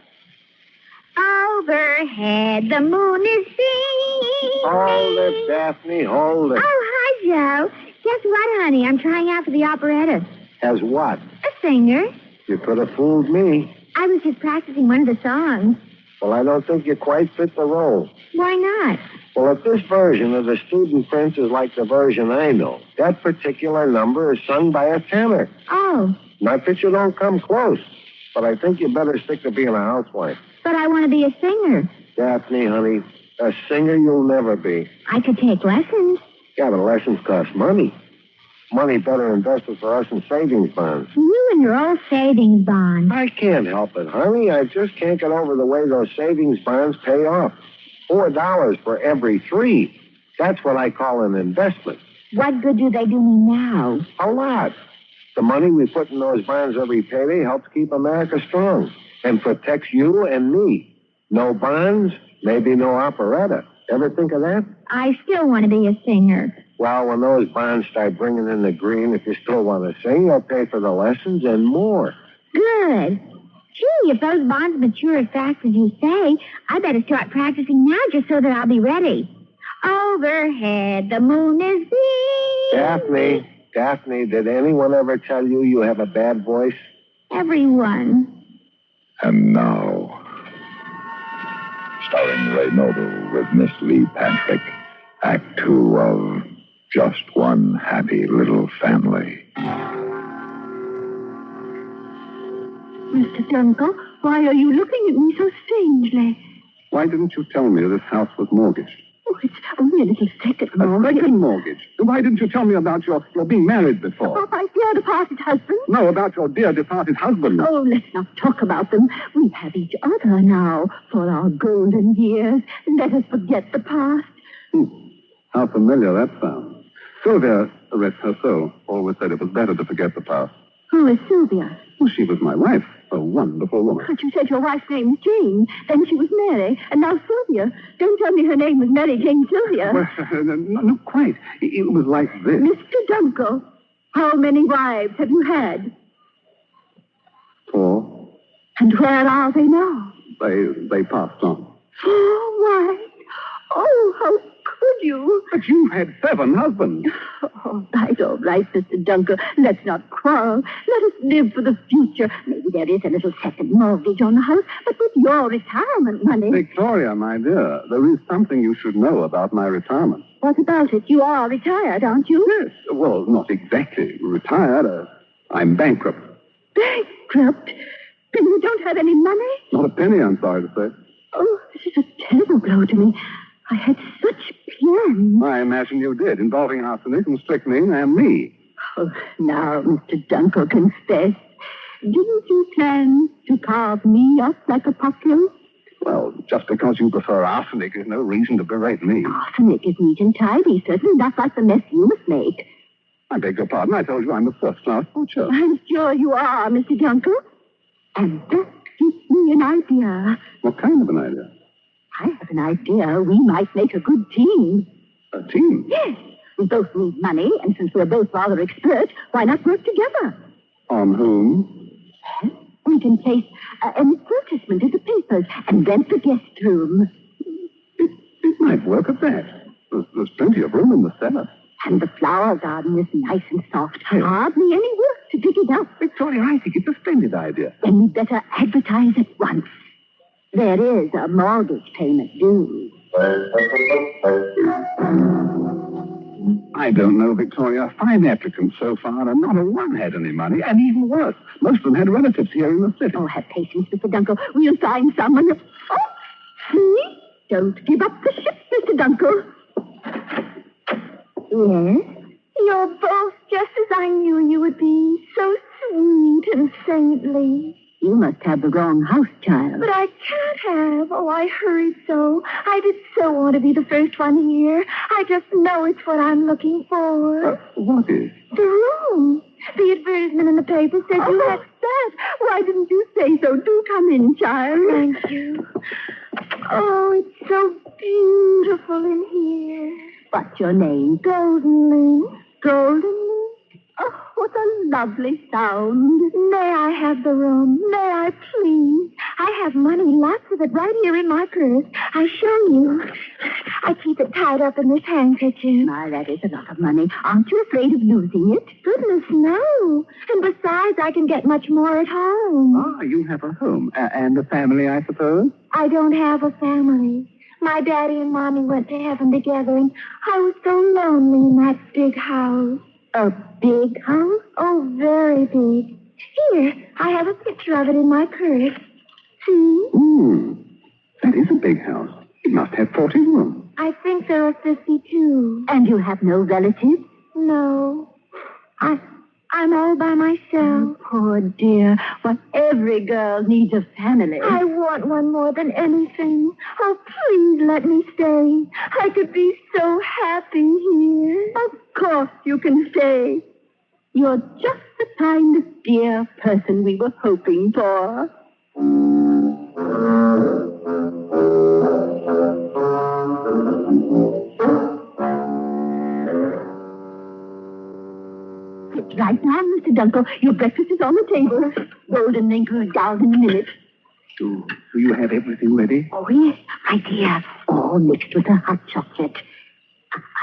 Overhead, the moon is seen. Hold it, Daphne, hold it. Oh, hi, Joe. Guess what, honey? I'm trying out for the operetta. As what? A singer. You could have fooled me. I was just practicing one of the songs. Well, I don't think you quite fit the role. Why not? Well, if this version of the Student Prince is like the version I know, that particular number is sung by a tenor. Oh. Not that you don't come close, but I think you better stick to being a housewife. But I want to be a singer. Daphne, honey, a singer you'll never be. I could take lessons. Yeah, but lessons cost money. Money better invested for us in savings bonds. You and your old savings bonds. I can't help it, honey. I just can't get over the way those savings bonds pay off. $4 for every 3. That's what I call an investment. What good do they do me now? A lot. The money we put in those bonds every payday helps keep America strong and protects you and me. No bonds, maybe no operetta. Ever think of that? I still want to be a singer. Well, when those bonds start bringing in the green, if you still want to sing, you'll pay for the lessons and more. Good. Gee, if those bonds mature as fast as you say, I better start practicing now just so that I'll be ready. Overhead, the moon is big. Daphne, did anyone ever tell you you have a bad voice? Everyone. And now, starring Ray Noble with Miss Lee Patrick, Act 2 of Just One Happy Little Family. Mr. Dunkel, why are you looking at me so strangely? Why didn't you tell me this house was mortgaged? Oh, it's only a little second mortgage. A second mortgage? Why didn't you tell me about your being married before? About my dear departed husband? No, about your dear departed husband. Oh, let's not talk about them. We have each other now for our golden years. Let us forget the past. How familiar that sounds. Sylvia, rest her soul, always said it was better to forget the past. Who is Sylvia? Well, she was my wife. A wonderful woman. But you said your wife's name was Jane. Then she was Mary. And now Sylvia. Don't tell me her name was Mary Jane Sylvia. Well, not quite. It was like this. Mr. Dunkel, how many wives have you had? 4. And where are they now? They passed on. 4 wives? Oh, how could you? But you had 7 husbands. All right, Mr. Dunkel. Let's not quarrel. Let us live for the future. Maybe there is a little second mortgage on the house, but with your retirement money... Victoria, my dear, there is something you should know about my retirement. What about it? You are retired, aren't you? Yes. Well, not exactly retired. I'm bankrupt. Bankrupt? Then you don't have any money? Not a penny, I'm sorry to say. Oh, this is a terrible blow to me. I had such plans. I imagine you did, involving arsenic and strychnine and me. Oh, now, Mr. Dunkel, confess. Didn't you plan to carve me up like a poplar? Well, just because you prefer arsenic is no reason to berate me. Arsenic is neat and tidy, certainly not like the mess you must make. I beg your pardon. I told you I'm a first-class butcher. I'm sure you are, Mr. Dunkel. And that gives me an idea. What kind of an idea? I have an idea we might make a good team. A team? Yes. We both need money, and since we're both rather expert, why not work together? On whom? Well, we can place an advertisement in the papers and rent the guest room. It might work at that. There's plenty of room in the cellar. And the flower garden is nice and soft. Hardly any work to dig it up. Victoria, I think it's a splendid idea. Then we'd better advertise at once. There is a mortgage payment due. I don't know, Victoria. 5 applicants so far, and not a one had any money. And even worse, most of them had relatives here in the city. Oh, have patience, Mr. Dunkel. We'll find someone. Oh, see? Don't give up the ship, Mr. Dunkel. Yes? You're both just as I knew you would be. So sweet and saintly. You must have the wrong house, child. But I can't have. Oh, I hurried so. I did so want to be the first one here. I just know it's what I'm looking for. What is? The room. The advertisement in the paper said you had that. Why didn't you say so? Do come in, child. Thank you. Oh, it's so beautiful in here. What's your name? Goldenly. Goldenly? Oh, what a lovely sound. May I have the room? May I, please? I have money, lots of it, right here in my purse. I show you. I keep it tied up in this handkerchief. My, that is a lot of money. Aren't you afraid of losing it? Goodness, no. And besides, I can get much more at home. Ah, you have a home. And a family, I suppose? I don't have a family. My daddy and mommy went to heaven together, and I was so lonely in that big house. A big house? Oh, very big. Here, I have a picture of it in my purse. See? That is a big house. It must have 40 rooms. I think there are 52. And you have no relatives? No. I'm all by myself. Poor dear. Well, every girl needs a family. I want one more than anything. Oh, please let me stay. I could be so happy here. Of course you can stay. You're just the kind of dear person we were hoping for. Right now, Mr. Dunkel, your breakfast is on the table. Golden ink goes down in a minute. Do you have everything ready? Oh, yes, my dear. All mixed with a hot chocolate.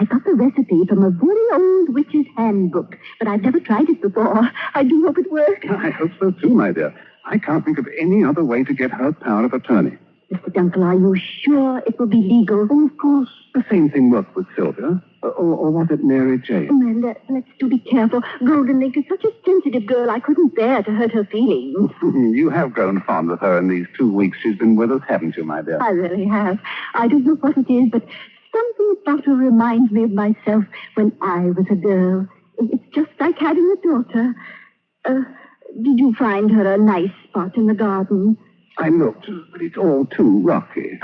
I got the recipe from a very old witch's handbook, but I've never tried it before. I do hope it works. I hope so, too, my dear. I can't think of any other way to get her power of attorney. Mr. Dunkel, are you sure it will be legal? Oh, of course. The same thing worked with Sylvia. Or was it Mary Jane? Well, let's do be careful. Golden Link is such a sensitive girl, I couldn't bear to hurt her feelings. You have grown fond of her in these 2 weeks she's been with us, haven't you, my dear? I really have. I don't know what it is, but something about her reminds me of myself when I was a girl. It's just like having a daughter. Did you find her a nice spot in the garden? I looked, but it's all too rocky.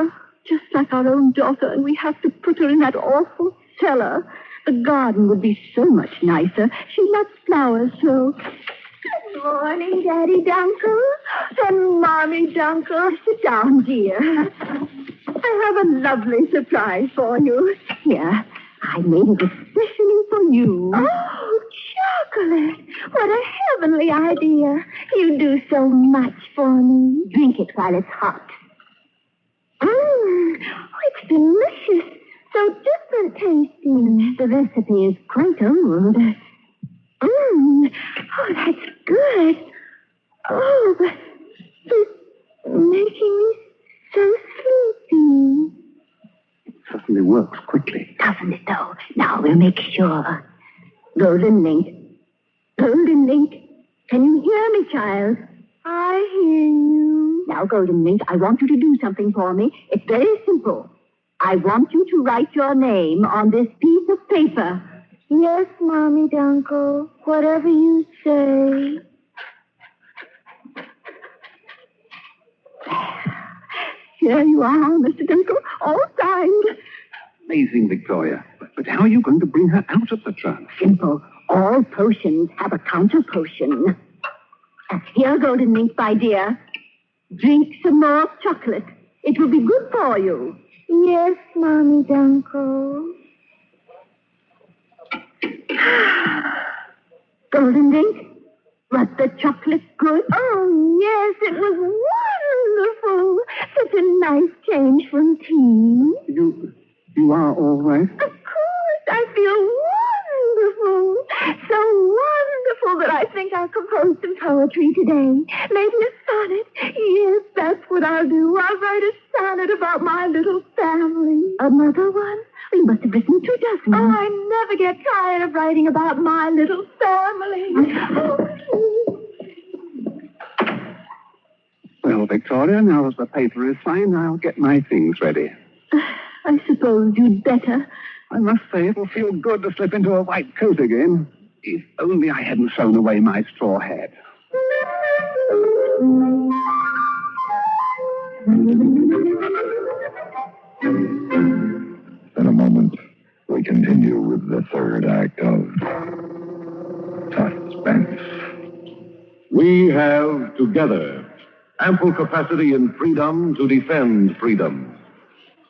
Just like our own daughter, and we have to put her in that awful cellar. The garden would be so much nicer. She loves flowers, so... Good morning, Daddy Dunkel. And Mommy Dunkel. Sit down, dear. I have a lovely surprise for you. Here, I made it especially for you. Oh, chocolate. What a heavenly idea. You do so much for me. Drink it while it's hot. Oh, it's delicious. So different tasting. The recipe is quite old. Oh, that's good. Oh, but it's making me so sleepy. It certainly works quickly. Doesn't it, though? Now we'll make sure. Golden Link. Golden Link. Can you hear me, child? I hear you. Now, Golden Link, I want you to do something for me. It's very simple. I want you to write your name on this piece of paper. Yes, Mommy Dunkel. Whatever you say. Here you are, Mr. Dunkel. All signed. Amazing, Victoria. But how are you going to bring her out of the trance? Simple. All potions have a counter potion. Here, Golden Link, my dear. Drink some more chocolate. It will be good for you. Yes, Mommy Dunkel. Golden Link, was the chocolate good? Oh, yes, it was wonderful. Such a nice change from tea. You are all right? Of course, I feel wonderful. So wonderful that I think I'll compose some poetry today. Maybe a sonnet. Yes, that's what I'll do. I'll write a sonnet about my little family. Another one? We must have written 2 dozen. Oh, I never get tired of writing about my little family. Well, Victoria, now that the paper is signed, I'll get my things ready. I suppose you'd better. I must say it'll feel good to slip into a white coat again. If only I hadn't thrown away my straw hat. In a moment, we continue with the third act of Suspense. We have, together, ample capacity and freedom to defend freedom.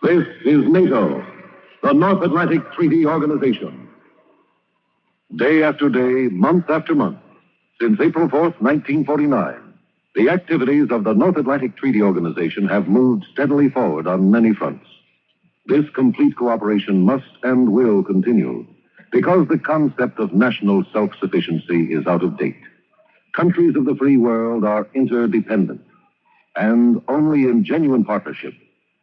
This is NATO, the North Atlantic Treaty Organization. Day after day, month after month, since April 4th, 1949, the activities of the North Atlantic Treaty Organization have moved steadily forward on many fronts. This complete cooperation must and will continue because the concept of national self-sufficiency is out of date. Countries of the free world are interdependent, and only in genuine partnership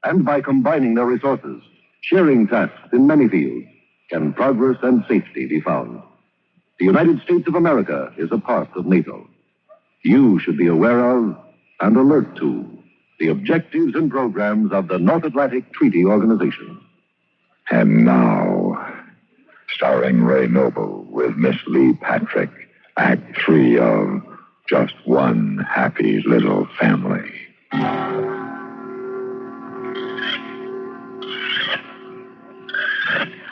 and by combining their resources, sharing tasks in many fields, can progress and safety be found. The United States of America is a part of NATO. You should be aware of and alert to the objectives and programs of the North Atlantic Treaty Organization. And now, starring Ray Noble with Miss Lee Patrick, Act 3 of Just One Happy Little Family.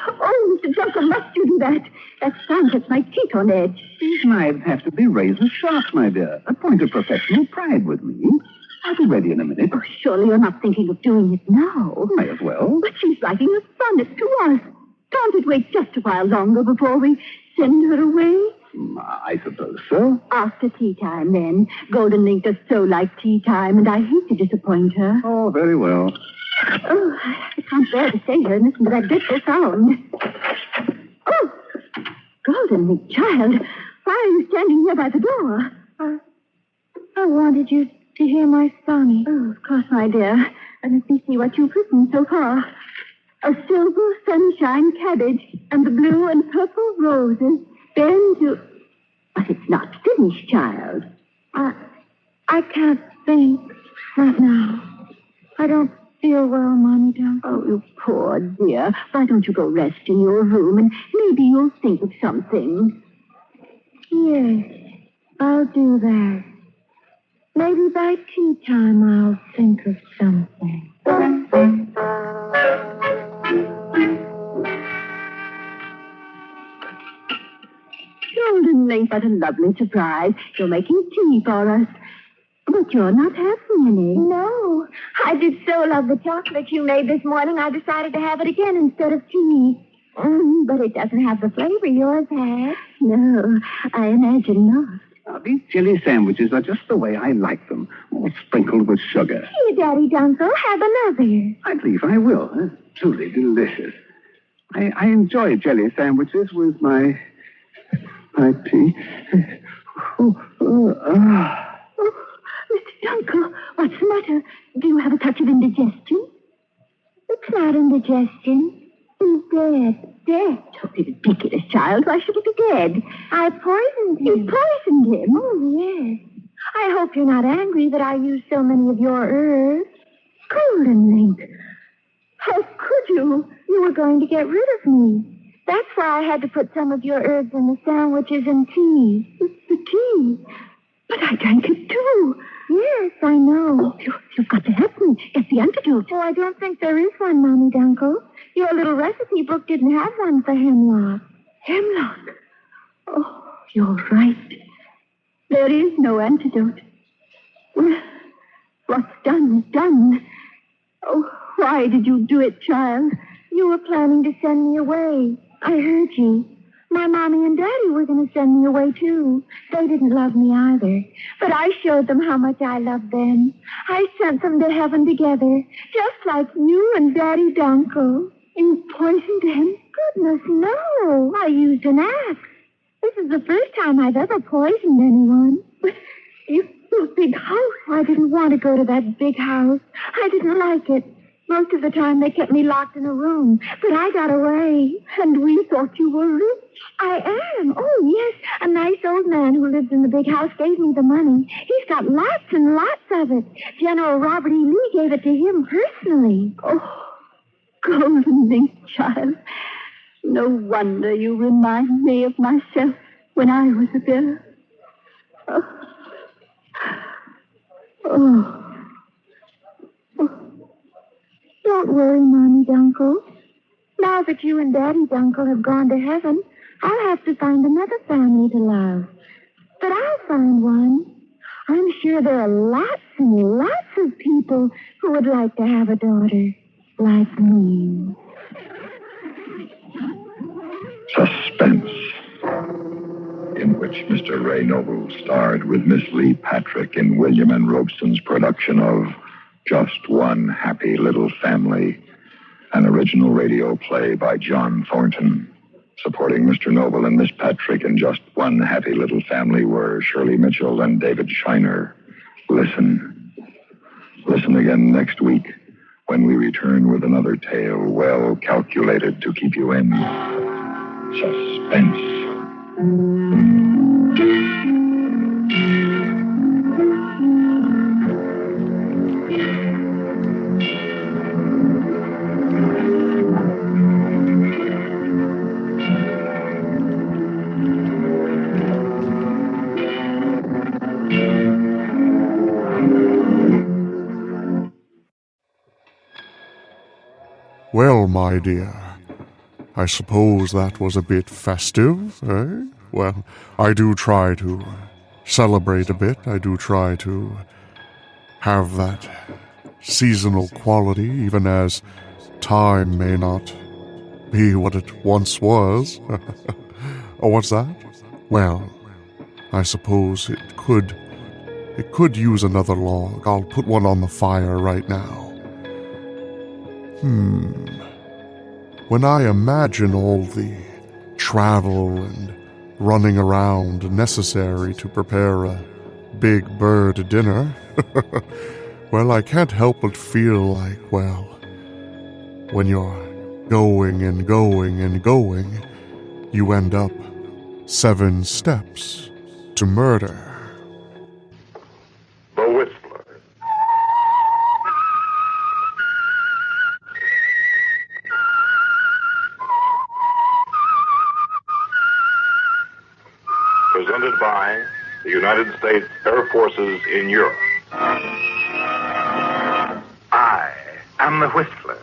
Oh, Mr. Dunkel, must you do that? That sound gets my teeth on edge. These knives have to be razor sharp, my dear. A point of professional pride with me. I'll be ready in a minute. Oh, surely you're not thinking of doing it now. May as well. But she's writing a sonnet to us. Can't it wait just a while longer before we send her away? I suppose so. After tea time, then. Golden Link does so like tea time, and I hate to disappoint her. Oh, very well. Oh, I can't bear to stay here and listen to that dreadful sound. Golden child, why are you standing here by the door? I wanted you to hear my song. Oh, of course, my dear. Let me see what you've written so far. A silver sunshine cabbage and the blue and purple roses bend to... But it's not finished, child. I can't think right now. I don't feel well, Mommy Duncan. Oh, you poor dear. Why don't you go rest in your room and maybe you'll think of something. Yes, I'll do that. Maybe by tea time I'll think of something. Golden Link, what a lovely surprise. You're making tea for us. But you're not having any. No. I did so love the chocolate you made this morning, I decided to have it again instead of tea. But it doesn't have the flavor yours had. No, I imagine not. Now, these jelly sandwiches are just the way I like them, all sprinkled with sugar. Here, Daddy Dunkel, have another. I believe I will. Truly delicious. I enjoy jelly sandwiches with my tea. Mr. Dunkel, what's the matter? Do you have a touch of indigestion? It's not indigestion. He's dead. Dead? Oh, ridiculous, child. Why should he be dead? I poisoned him. You poisoned him? Oh, yes. I hope you're not angry that I used so many of your herbs. Golden Link. How could you? You were going to get rid of me. That's why I had to put some of your herbs in the sandwiches and tea. The tea? But I drank it too. Yes, I know. Oh, you've got to help me. Get the antidote. Oh, I don't think there is one, Mommy Dunkel. Your little recipe book didn't have one for hemlock. Hemlock? Oh, you're right. There is no antidote. Well, what's done is done. Oh, why did you do it, child? You were planning to send me away. I heard you. My Mommy and Daddy were going to send me away, too. They didn't love me either. But I showed them how much I loved them. I sent them to heaven together, just like you and Daddy Dunkel. You poisoned him? Goodness, no. I used an axe. This is the first time I've ever poisoned anyone. You big house. I didn't want to go to that big house. I didn't like it. Most of the time they kept me locked in a room, but I got away. And we thought you were rich. I am. Oh, yes. A nice old man who lives in the big house gave me the money. He's got lots and lots of it. General Robert E. Lee gave it to him personally. Oh, Golden Link, child. No wonder you remind me of myself when I was a girl. Oh. Don't worry, Mommy Dunkel. Now that you and Daddy Dunkel have gone to heaven, I'll have to find another family to love. But I'll find one. I'm sure there are lots and lots of people who would like to have a daughter like me. Suspense, in which Mr. Ray Noble starred with Miss Lee Patrick in William N. Robeson's production of Just One Happy Little Family, an original radio play by John Thornton. Supporting Mr. Noble and Miss Patrick in Just One Happy Little Family were Shirley Mitchell and David Shiner. Listen again next week when we return with another tale well calculated to keep you in suspense. Well, my dear, I suppose that was a bit festive, eh? Well, I do try to celebrate a bit. I do try to have that seasonal quality, even as time may not be what it once was. Oh, what's that? Well, I suppose it could use another log. I'll put one on the fire right now. When I imagine all the travel and running around necessary to prepare a big bird dinner, well, I can't help but feel like, well, when you're going and going and going, you end up 7 steps to murder. The Whistler. Presented by the United States Air Forces in Europe. I am the Whistler,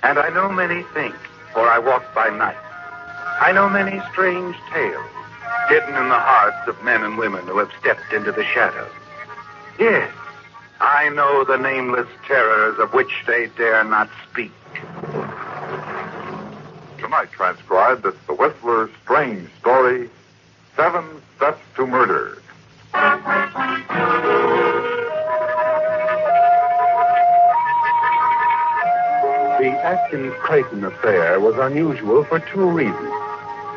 and I know many things, for I walk by night. I know many strange tales, hidden in the hearts of men and women who have stepped into the shadows. Yes, I know the nameless terrors of which they dare not speak. Tonight transcribed, it's The Whistler's strange story, 7 Steps to Murder. The Atkins-Clayton affair was unusual for 2 reasons.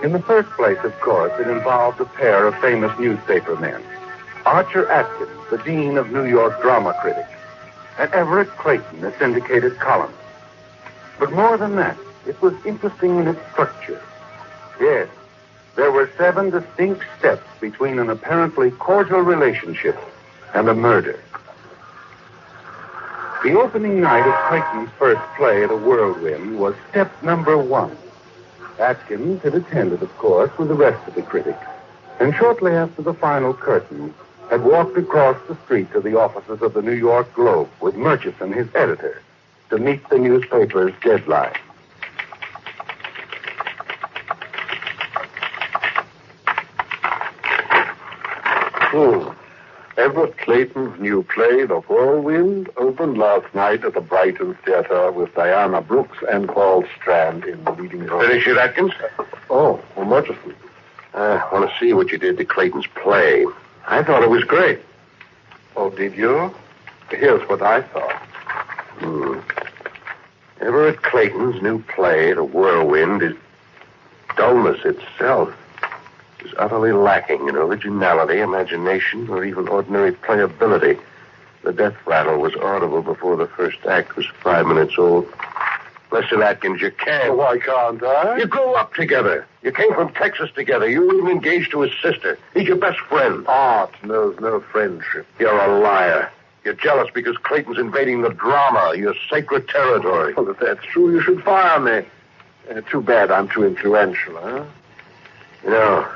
In the first place, of course, it involved a pair of famous newspaper men. Archer Atkins, the dean of New York drama critics, and Everett Clayton, a syndicated columnist. But more than that, it was interesting in its structure. Yes, there were 7 distinct steps between an apparently cordial relationship and a murder. The opening night of Clayton's first play at a Whirlwind was step number 1. Atkins had attended, of course, with the rest of the critics, and shortly after the final curtain, had walked across the street to the offices of the New York Globe with Murchison, his editor, to meet the newspaper's deadline. Everett Clayton's new play, The Whirlwind, opened last night at the Brighton Theater with Diana Brooks and Paul Strand in the leading role. Finish it, Atkins? Oh, Murchison. I want to see what you did to Clayton's play. I thought it was great. Oh, did you? Here's what I thought. Everett Clayton's new play, The Whirlwind, is dullness itself. Is utterly lacking in originality, imagination, or even ordinary playability. The death rattle was audible before the first act was 5 minutes old. Listen, Atkins, you can't. Why can't I? You grew up together. You came from Texas together. You were even engaged to his sister. He's your best friend. Art knows no friendship. You're a liar. You're jealous because Clayton's invading the drama, your sacred territory. Well, if that's true, you should fire me. Too bad I'm too influential, huh? You know,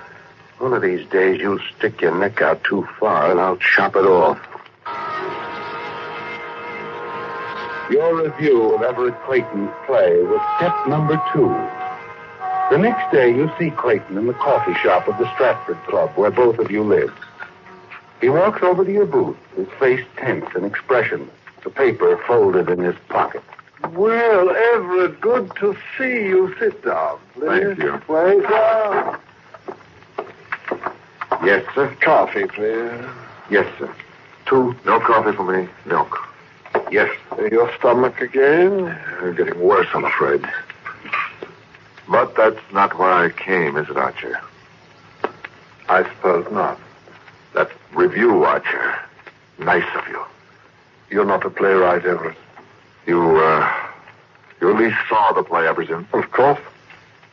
one of these days you'll stick your neck out too far and I'll chop it off. Your review of Everett Clayton's play was step number 2. The next day, you see Clayton in the coffee shop of the Stratford Club, where both of you live. He walks over to your booth, his face tense and expressionless, the paper folded in his pocket. Well, Everett, good to see you. Sit down, please. Thank you. Wait down. Yes, sir. Coffee, please. Yes, sir. 2. No coffee for me. Milk. Yes. Your stomach again? Getting worse, I'm afraid. But that's not why I came, is it, Archer? I suppose not. That review, Archer. Nice of you. You're not a playwright, Everett. You at least saw the play, I presume? Of course.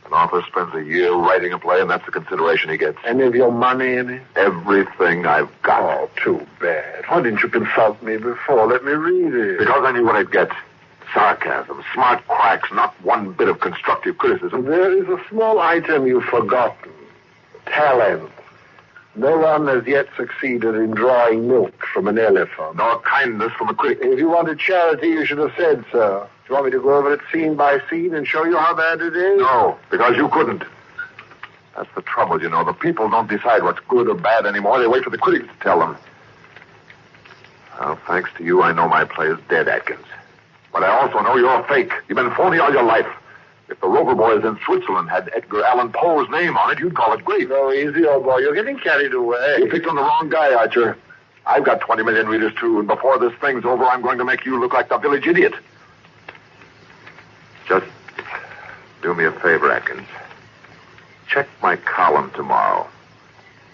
An author spends a year writing a play, and that's the consideration he gets. Any of your money in it? Everything I've got. Oh, too bad. Why didn't you consult me before? Let me read it. Because I knew what I'd get. Sarcasm, smart cracks, not one bit of constructive criticism. There is a small item you've forgotten. Talent. No one has yet succeeded in drawing milk from an elephant. Nor kindness from a critic. If you wanted charity, you should have said so. Do you want me to go over it scene by scene and show you how bad it is? No, because you couldn't. That's the trouble, you know. The people don't decide what's good or bad anymore. They wait for the critics to tell them. Well, thanks to you, I know my play is dead, Atkins. But I also know you're a fake. You've been phony all your life. If the Rover Boys in Switzerland had Edgar Allan Poe's name on it, you'd call it great. No, easy, old boy. You're getting carried away. You picked on the wrong guy, Archer. I've got 20 million readers, too, and before this thing's over, I'm going to make you look like the village idiot. Just do me a favor, Atkins. Check my column tomorrow.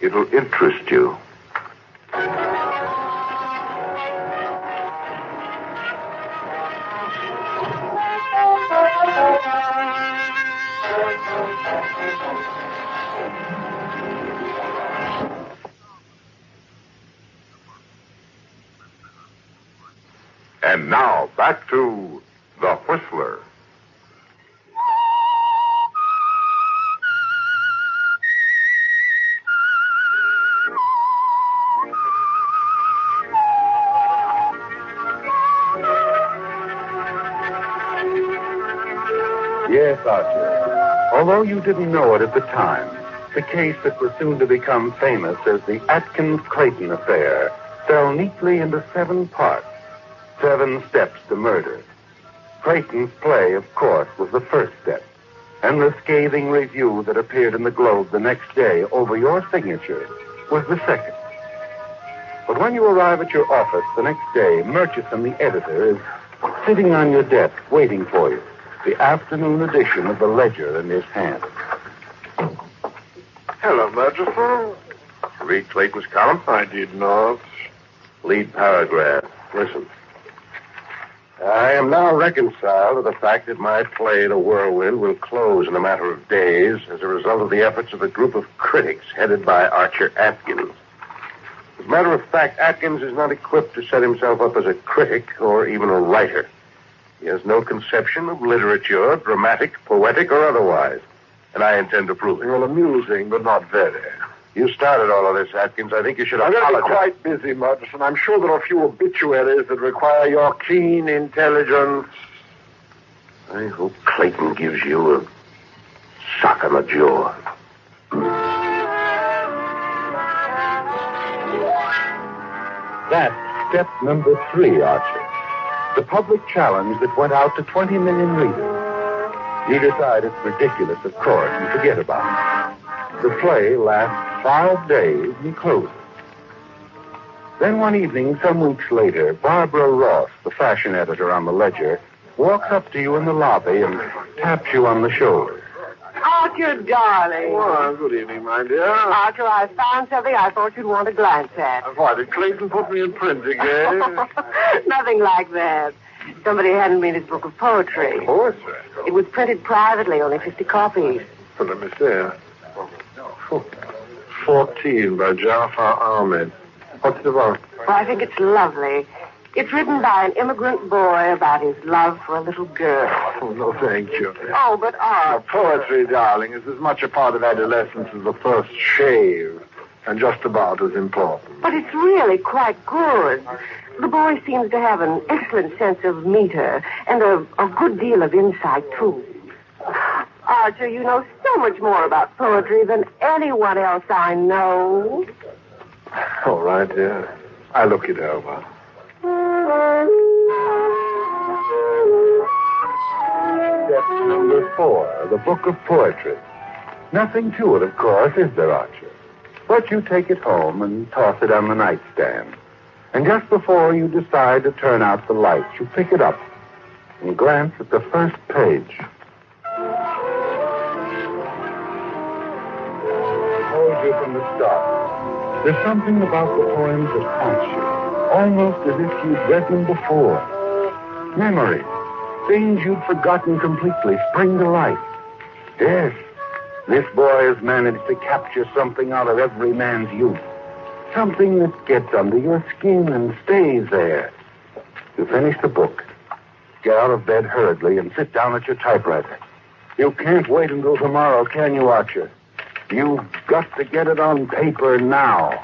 It'll interest you. And now, back to The Whistler. Yes, Archer. Although you didn't know it at the time, the case that was soon to become famous as the Atkins-Clayton affair fell neatly into 7 parts. 7 steps to murder. Clayton's play, of course, was the first step, and the scathing review that appeared in the Globe the next day over your signature was the second. But when you arrive at your office the next day, Murchison, the editor, is sitting on your desk waiting for you, the afternoon edition of the Ledger in his hand. Hello, Murchison. Read Clayton's column? I did not. Lead paragraph. Listen. I am now reconciled to the fact that my play, The Whirlwind, will close in a matter of days as a result of the efforts of a group of critics headed by Archer Atkins. As a matter of fact, Atkins is not equipped to set himself up as a critic or even a writer. He has no conception of literature, dramatic, poetic, or otherwise. And I intend to prove it. Well, amusing, but not very. You started all of this, Atkins. I think you should apologize. I'm going to be quite busy, Murchison. I'm sure there are a few obituaries that require your keen intelligence. I hope Clayton gives you a sock on the jaw. That's step number 3, Archer. The public challenge that went out to 20 million readers. You decide it's ridiculous, of course, and forget about it. The play lasts 5 days and closes. Then one evening, some weeks later, Barbara Ross, the fashion editor on the Ledger, walks up to you in the lobby and taps you on the shoulder. Archer, darling. Oh, good evening, my dear. Archer, I found something I thought you'd want to glance at. Why, did Clayton put me in print again? Nothing like that. Somebody handed me this book of poetry. Poetry? It was printed privately, only 50 copies. Well, let me see. 14 by Jafar Ahmed. What's it about? Well, I think it's lovely. It's written by an immigrant boy about his love for a little girl. Oh, no, thank you. Oh, but poetry, darling, is as much a part of adolescence as the first shave, and just about as important. But it's really quite good. The boy seems to have an excellent sense of meter and a good deal of insight, too. Archer, you know so much more about poetry than anyone else I know. All right, dear. I'll look it over. Step number 4, the book of poetry. Nothing to it, of course, is there, Archer? But you take it home and toss it on the nightstand. And just before you decide to turn out the lights, you pick it up and glance at the first page. I told you from the start. There's something about the poems that haunts you, almost as if you'd read them before. Memories, things you'd forgotten completely, spring to life. Yes, this boy has managed to capture something out of every man's youth. Something that gets under your skin and stays there. You finish the book, get out of bed hurriedly, and sit down at your typewriter. You can't wait until tomorrow, can you, Archer? You've got to get it on paper now.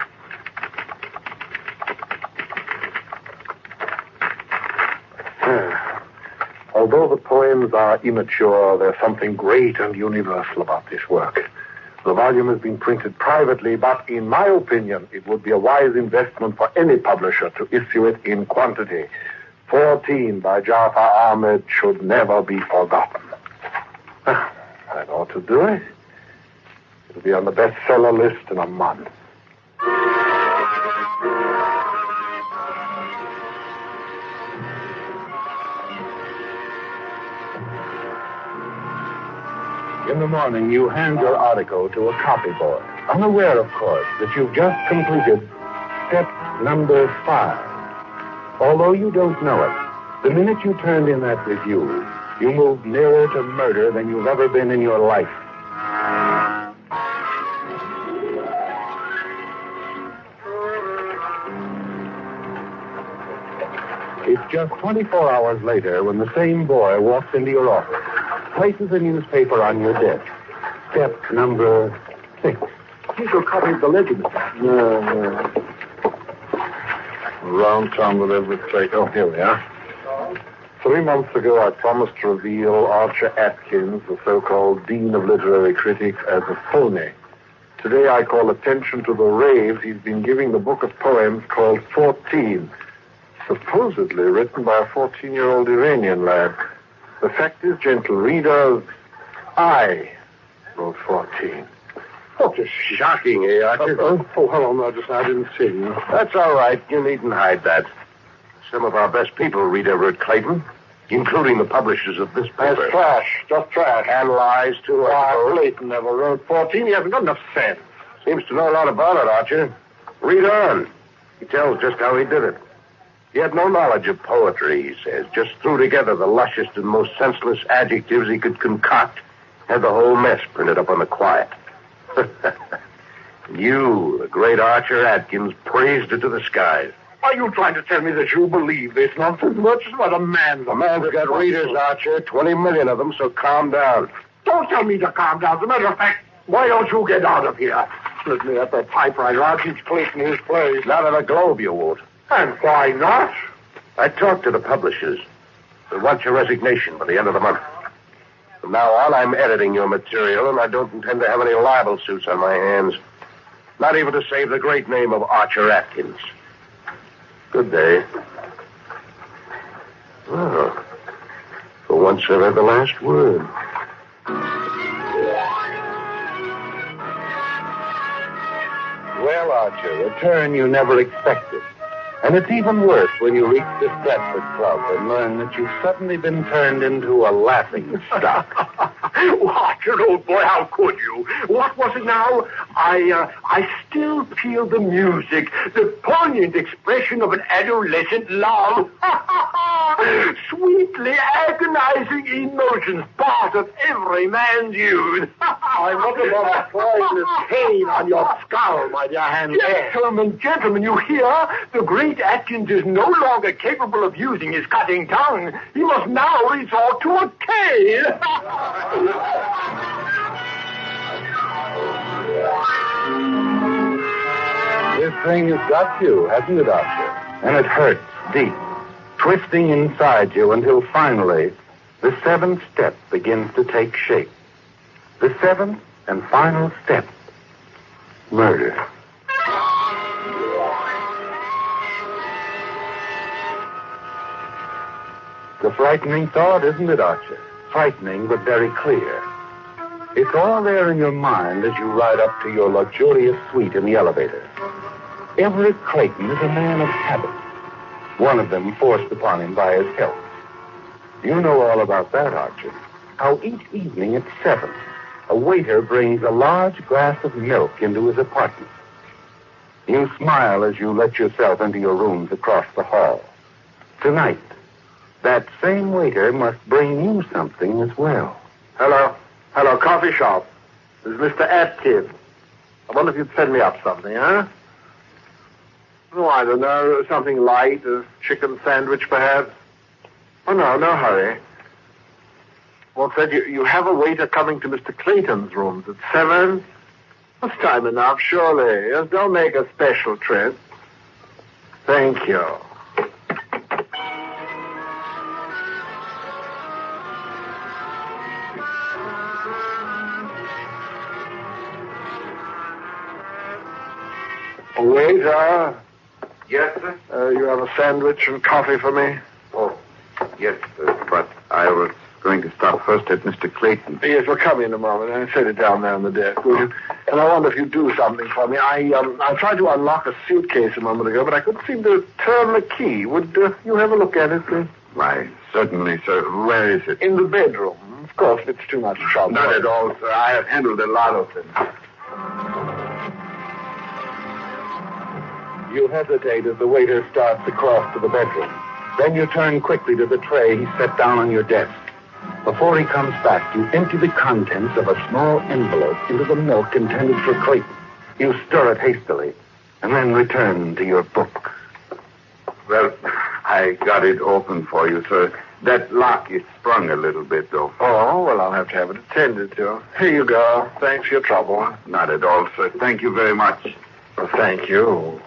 Although the poems are immature, there's something great and universal about this work. The volume has been printed privately, but in my opinion, it would be a wise investment for any publisher to issue it in quantity. 14 by Jafar Ahmed should never be forgotten. That ought to do it. It'll be on the bestseller list in a month. In the morning, you hand your article to a copy boy. unaware, of course, that you've just completed step number 5. Although you don't know it, the minute you turned in that review, you moved nearer to murder than you've ever been in your life. It's just 24 hours later when the same boy walks into your office, places a newspaper on your desk. Step number 6. Here's a copy of the ledger, No. Around town with every place. Oh, here we are. 3 months ago, I promised to reveal Archer Atkins, the so-called Dean of Literary Critics, as a phony. Today, I call attention to the raves he's been giving the book of poems called 14, supposedly written by a 14-year-old Iranian lad. The fact is, gentle readers, I wrote 14. Oh, just shocking, eh, Archer? Hello, Majesty. I didn't see you. That's all right. You needn't hide that. Some of our best people read Everett Clayton, including the publishers of this paper. That's trash. Just trash. And lies, too. Clayton never wrote 14. He hasn't got enough sense. Seems to know a lot about it, Archer. Read on. He tells just how he did it. He had no knowledge of poetry, he says. Just threw together the lushest and most senseless adjectives he could concoct. Had the whole mess printed up on the quiet. You, the great Archer Atkins, praised it to the skies. Are you trying to tell me that you believe this nonsense? Much as what a man's got readers, Archer. 20 million of them, so calm down. Don't tell me to calm down. As a matter of fact, why don't you get out of here? Let me at that typewriter. I'll teach Clayton his place. Not in a Globe, you won't. And why not? I talked to the publishers. They want your resignation by the end of the month. From now on, I'm editing your material, and I don't intend to have any libel suits on my hands. Not even to save the great name of Archer Atkins. Good day. Oh. For once, I've had the last word. Well, Archer, a turn you never expected. And it's even worse when you reach the Stratford Club and learn that you've suddenly been turned into a laughing stock. Archer, old boy, how could you? What was it now? I still feel the music, the poignant expression of an adolescent love. Sweetly agonizing emotions, part of every man's youth. I wonder what applies this pain on your skull, my dear hand. Gentlemen, you hear? The great Atkins is no longer capable of using his cutting tongue. He must now resort to a cane. This thing has got you, hasn't it, Archer? And it hurts deep, twisting inside you until finally the 7th step begins to take shape. The 7th and final step, murder. The frightening thought, isn't it, Archer? Frightening, but very clear. It's all there in your mind as you ride up to your luxurious suite in the elevator. Everett Clayton is a man of habit, one of them forced upon him by his health. You know all about that, Archer. How each evening at 7, a waiter brings a large glass of milk into his apartment. You smile as you let yourself into your rooms across the hall. Tonight, that same waiter must bring you something as well. Hello, coffee shop. This is Mr. Atkins. I wonder if you'd send me up something, huh? Oh, I don't know, something light, a chicken sandwich, perhaps. Oh, no hurry. What's that? You have a waiter coming to Mr. Clayton's rooms at 7? That's time enough, surely. Yes, don't make a special trip. Thank you. Waiter. Yes, sir? You have a sandwich and coffee for me? Oh, yes, sir, but I was going to stop first at Mr. Clayton. Yes, we'll come in a moment. I'll set it down there on the desk, will you? And I wonder if you'd do something for me. I tried to unlock a suitcase a moment ago, but I couldn't seem to turn the key. Would you have a look at it, please? Why, certainly, sir. Where is it? In the bedroom. Of course, if it's too much trouble. Not at all, sir. I have handled a lot of them. You hesitate as the waiter starts across to the bedroom. Then you turn quickly to the tray he set down on your desk. Before he comes back, you empty the contents of a small envelope into the milk intended for Clayton. You stir it hastily, and then return to your book. Well, I got it open for you, sir. That lock is sprung a little bit, though. Oh, well, I'll have to have it attended to. Here you go. Thanks for your trouble. Not at all, sir. Thank you very much. Well, thank you.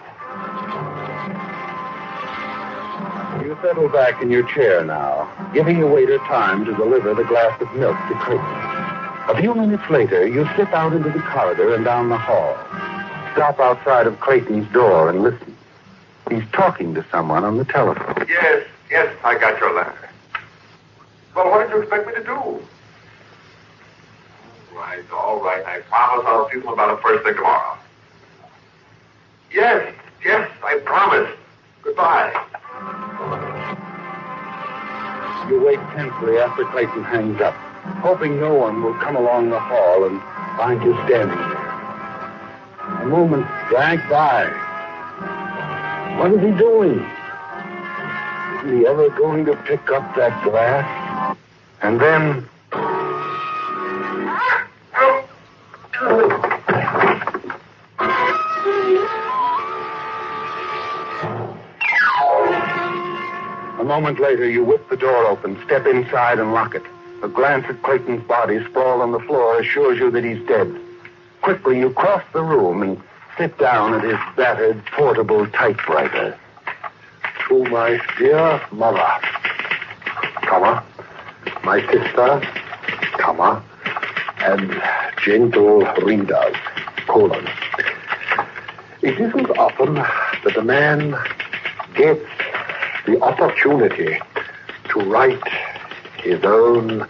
You settle back in your chair now, giving the waiter time to deliver the glass of milk to Clayton. A few minutes later, you slip out into the corridor and down the hall. Stop outside of Clayton's door and listen. He's talking to someone on the telephone. Yes, I got your letter. Well, what did you expect me to do? All right. I promise I'll see them about it first thing tomorrow. Yes, I promise. Goodbye. You wait tensely after Clayton hangs up, hoping no one will come along the hall and find you standing there. A moment drag by. What is he doing? Isn't he ever going to pick up that glass? And then... A moment later, you whip the door open, step inside, and lock it. A glance at Clayton's body sprawled on the floor assures you that he's dead. Quickly, you cross the room and sit down at his battered portable typewriter. To my dear mother, comma, my sister, comma, and gentle readers, colon. It isn't often that a man gets the opportunity to write his own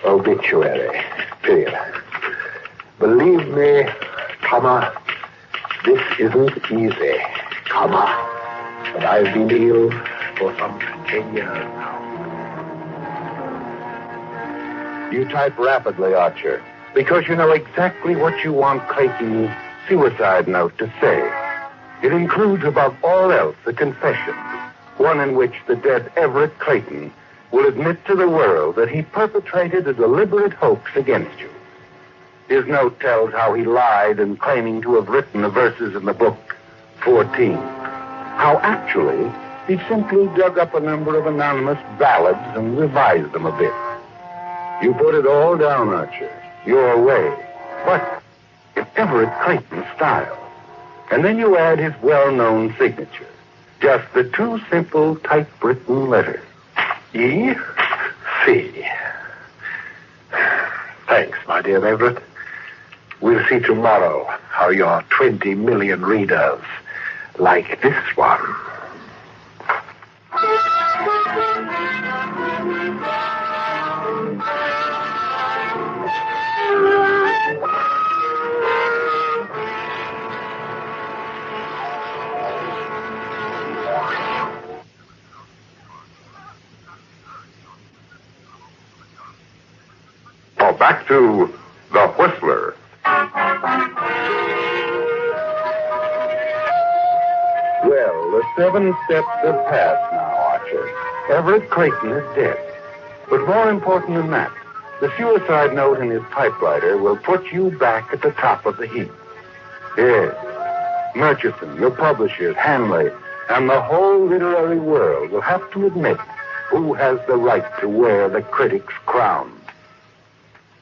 obituary, period. Believe me, comma, this isn't easy, comma, but I've been ill for some 10 years now. You type rapidly, Archer, because you know exactly what you want Clayton's suicide note to say. It includes, above all else, a confession, one in which the dead Everett Clayton will admit to the world that he perpetrated a deliberate hoax against you. His note tells how he lied in claiming to have written the verses in the book 14. How actually he simply dug up a number of anonymous ballads and revised them a bit. You put it all down, Archer, your way, but in Everett Clayton's style. And then you add his well-known signature. Just the two simple typewritten letters. E.C. Thanks, my dear Everett. We'll see tomorrow how your 20 million readers like this one. Back to The Whistler. Well, the 7 steps have passed now, Archer. Everett Clayton is dead. But more important than that, the suicide note in his typewriter will put you back at the top of the heap. Yes, Murchison, your publishers, Hanley, and the whole literary world will have to admit who has the right to wear the critic's crown.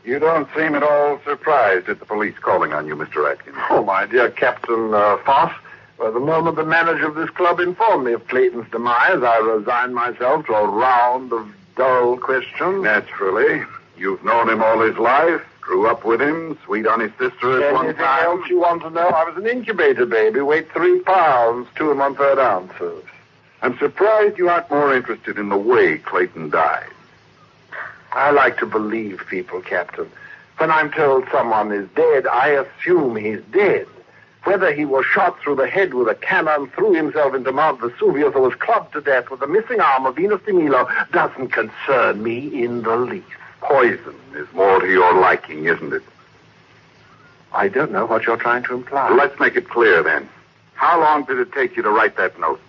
You don't seem at all surprised at the police calling on you, Mr. Atkins. Oh, my dear Captain Foss, well, the moment the manager of this club informed me of Clayton's demise, I resigned myself to a round of dull questions. Naturally. You've known him all his life, grew up with him, sweet on his sister at one Anything time. else you want to know? I was an incubator baby, weighed 3 pounds, 2 1/3 ounces. I'm surprised you aren't more interested in the way Clayton died. I like to believe people, Captain. When I'm told someone is dead, I assume he's dead. Whether he was shot through the head with a cannon, threw himself into Mount Vesuvius, or was clubbed to death with the missing arm of Venus de Milo doesn't concern me in the least. Poison is more to your liking, isn't it? I don't know what you're trying to imply. Well, let's make it clear, then. How long did it take you to write that note?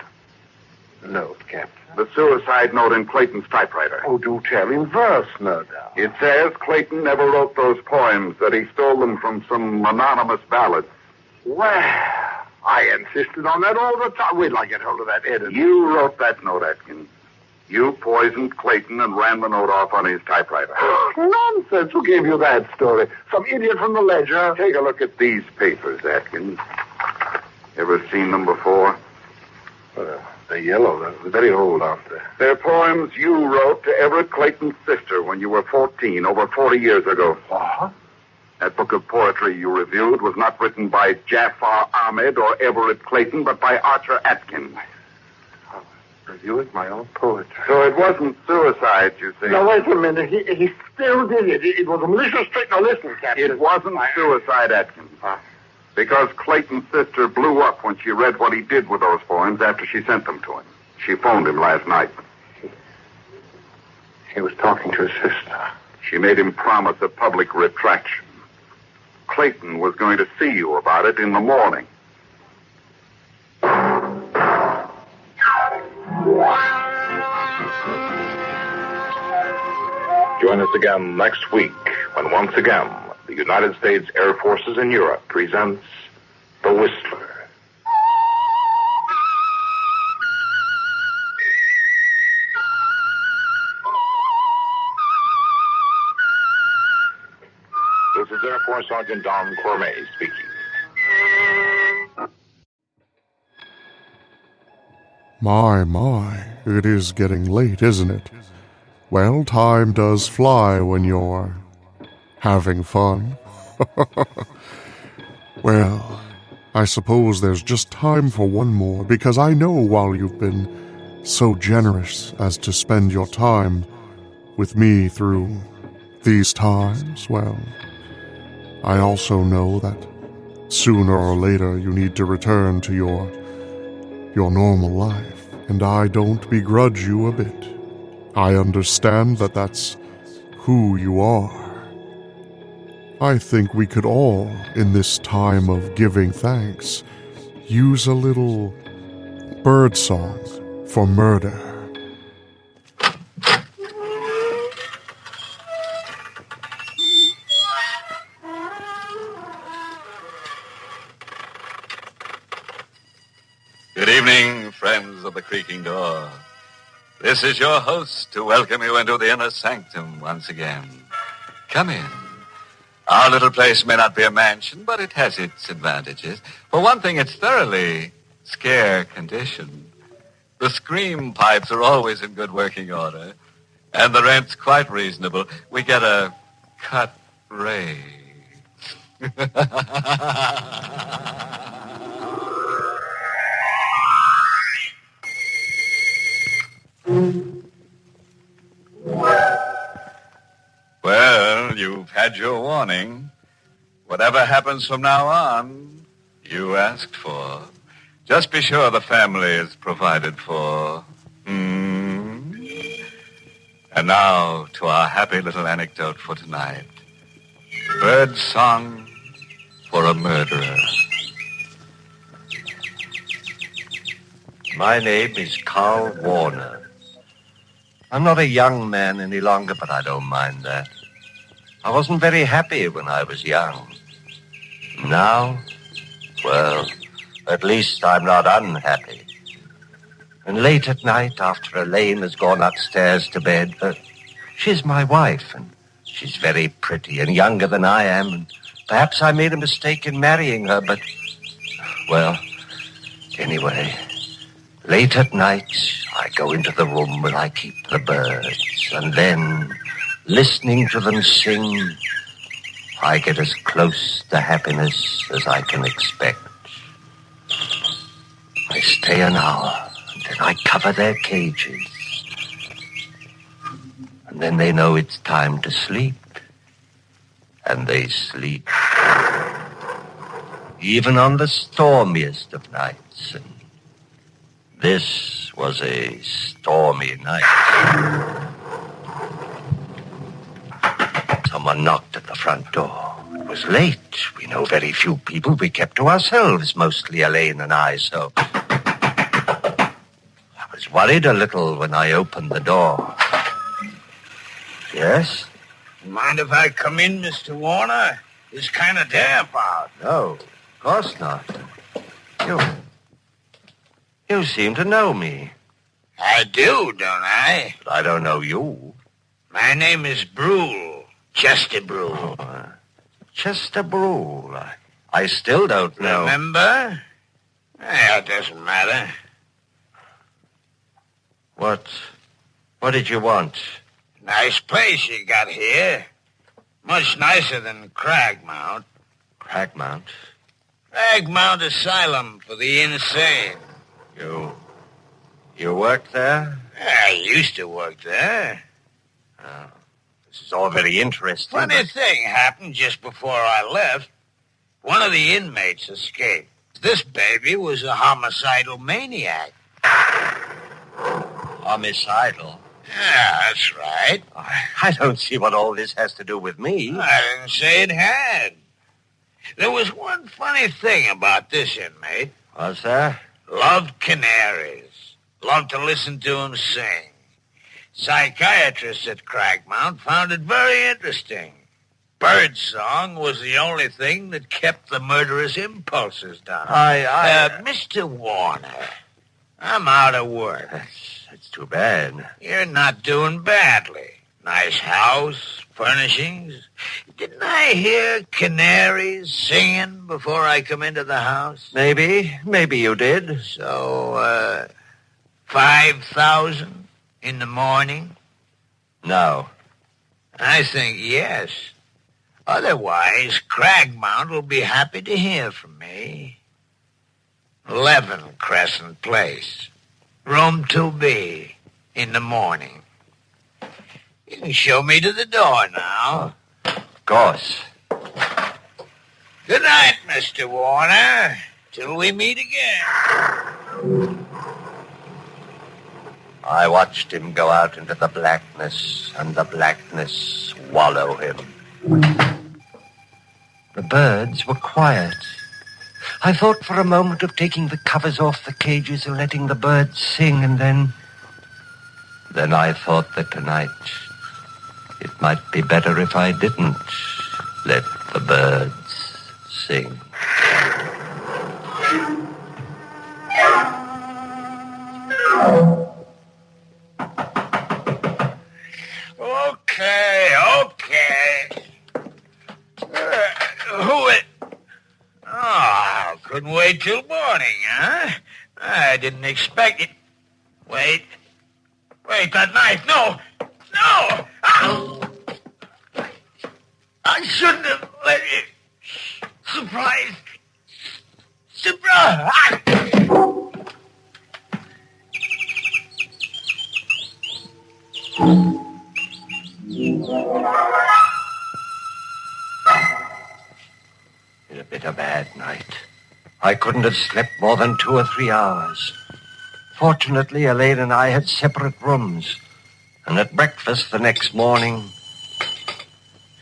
Note, Captain. The suicide note in Clayton's typewriter. Oh, do tell. In verse, no doubt. It says Clayton never wrote those poems, that he stole them from some anonymous ballads. Well, I insisted on that all the time. Wait till I get hold of that editor. You wrote that note, Atkins. You poisoned Clayton and ran the note off on his typewriter. Nonsense. Who gave you that story? Some idiot from the Ledger? Take a look at these papers, Atkins. Ever seen them before? They're yellow. They're very old, aren't they? They're poems you wrote to Everett Clayton's sister when you were 14, over 40 years ago. What? That book of poetry you reviewed was not written by Jafar Ahmed or Everett Clayton, but by Archer Atkins. Reviewing my own poetry. So it wasn't suicide, you see. Now, wait a minute. He still did it. It was a malicious trick. Now, listen, Captain. It wasn't suicide, Atkins. Because Clayton's sister blew up when she read what he did with those poems after she sent them to him. She phoned him last night. He was talking to his sister. She made him promise a public retraction. Clayton was going to see you about it in the morning. Join us again next week when once again the United States Air Forces in Europe presents The Whistler. This is Air Force Sergeant Don Cormay speaking. My, it is getting late, isn't it? Well, time does fly when you're having fun. Well, I suppose there's just time for one more, because I know while you've been so generous as to spend your time with me through these times, well, I also know that sooner or later you need to return to your normal life, and I don't begrudge you a bit. I understand that that's who you are. I think we could all, in this time of giving thanks, use a little birdsong for murder. Good evening, friends of the creaking door. This is your host to welcome you into the Inner Sanctum once again. Come in. Our little place may not be a mansion, but it has its advantages. For one thing, it's thoroughly scare condition. The scream pipes are always in good working order, and the rent's quite reasonable. We get a cut rate. Well, you've had your warning. Whatever happens from now on, you asked for. Just be sure the family is provided for. And now to our happy little anecdote for tonight. Birdsong for a murderer. My name is Carl Warner. I'm not a young man any longer, but I don't mind that. I wasn't very happy when I was young. Now, well, at least I'm not unhappy. And late at night, after Elaine has gone upstairs to bed, she's my wife, and she's very pretty and younger than I am, and perhaps I made a mistake in marrying her, but, well, anyway, late at night, I go into the room where I keep the birds, and then, listening to them sing, I get as close to happiness as I can expect. I stay an hour, and then I cover their cages. And then they know it's time to sleep. And they sleep. Even on the stormiest of nights. And this was a stormy night. Someone knocked at the front door. It was late. We know very few people. We kept to ourselves, mostly Elaine and I, so... I was worried a little when I opened the door. Yes? Mind if I come in, Mr. Warner? It's kind of damp out. No, of course not. You seem to know me. I do, don't I? But I don't know you. My name is Brule. Chester Brule. Chester Brule. I still don't know. Remember? It doesn't matter. What did you want? Nice place you got here. Much nicer than Cragmount. Cragmount? Cragmount Asylum for the insane. You worked there? I used to work there. Oh, this is all very interesting. Funny thing happened just before I left. One of the inmates escaped. This baby was a homicidal maniac. Homicidal? Yeah, that's right. I don't see what all this has to do with me. I didn't say it had. There was one funny thing about this inmate. What's that? Loved canaries. Loved to listen to them sing. Psychiatrists at Cragmount found it very interesting. Birdsong was the only thing that kept the murderous impulses down. Mr. Warner, I'm out of work. That's too bad. You're not doing badly. Nice house, furnishings. Didn't I hear canaries singing before I come into the house? Maybe you did. So, 5,000 in the morning? No. I think yes. Otherwise, Cragmount will be happy to hear from me. 11 Crescent Place. Room 2B. In the morning. You can show me to the door now. Of course. Good night, Mr. Warner. Till we meet again. I watched him go out into the blackness, and the blackness swallow him. The birds were quiet. I thought for a moment of taking the covers off the cages and letting the birds sing, and then I thought that tonight it might be better if I didn't let the birds sing. Okay. Who it? Oh, couldn't wait till morning, huh? I didn't expect it. Wait, that knife. No! Ow! I shouldn't have let it. Surprise! It's a bitter bad night. I couldn't have slept more than 2 or 3 hours. Fortunately, Elaine and I had separate rooms. And at breakfast the next morning,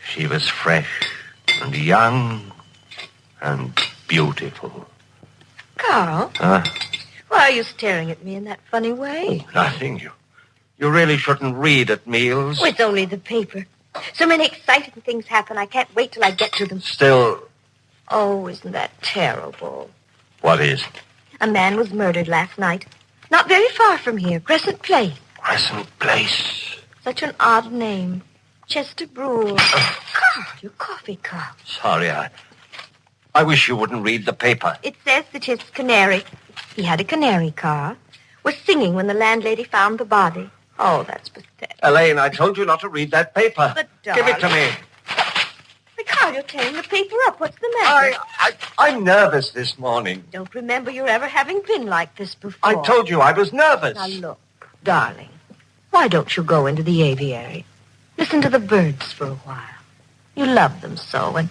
she was fresh and young and beautiful. Carl? Huh? Why are you staring at me in that funny way? Nothing. You really shouldn't read at meals. Oh, it's only the paper. So many exciting things happen. I can't wait till I get to them. Still... Oh, isn't that terrible? What is? A man was murdered last night. Not very far from here. Crescent Place. Crescent Place? Such an odd name. Chester Brule. Carl, your coffee cup. Sorry, I wish you wouldn't read the paper. It says that his canary, he had a canary car, was singing when the landlady found the body. Oh, that's pathetic. Elaine, I told you not to read that paper. But, darling... Give it to me. But, Carl, you're tearing the paper up. What's the matter? I'm nervous this morning. Don't remember your ever having been like this before. I told you I was nervous. Now, look, darling, why don't you go into the aviary? Listen to the birds for a while. You love them so, and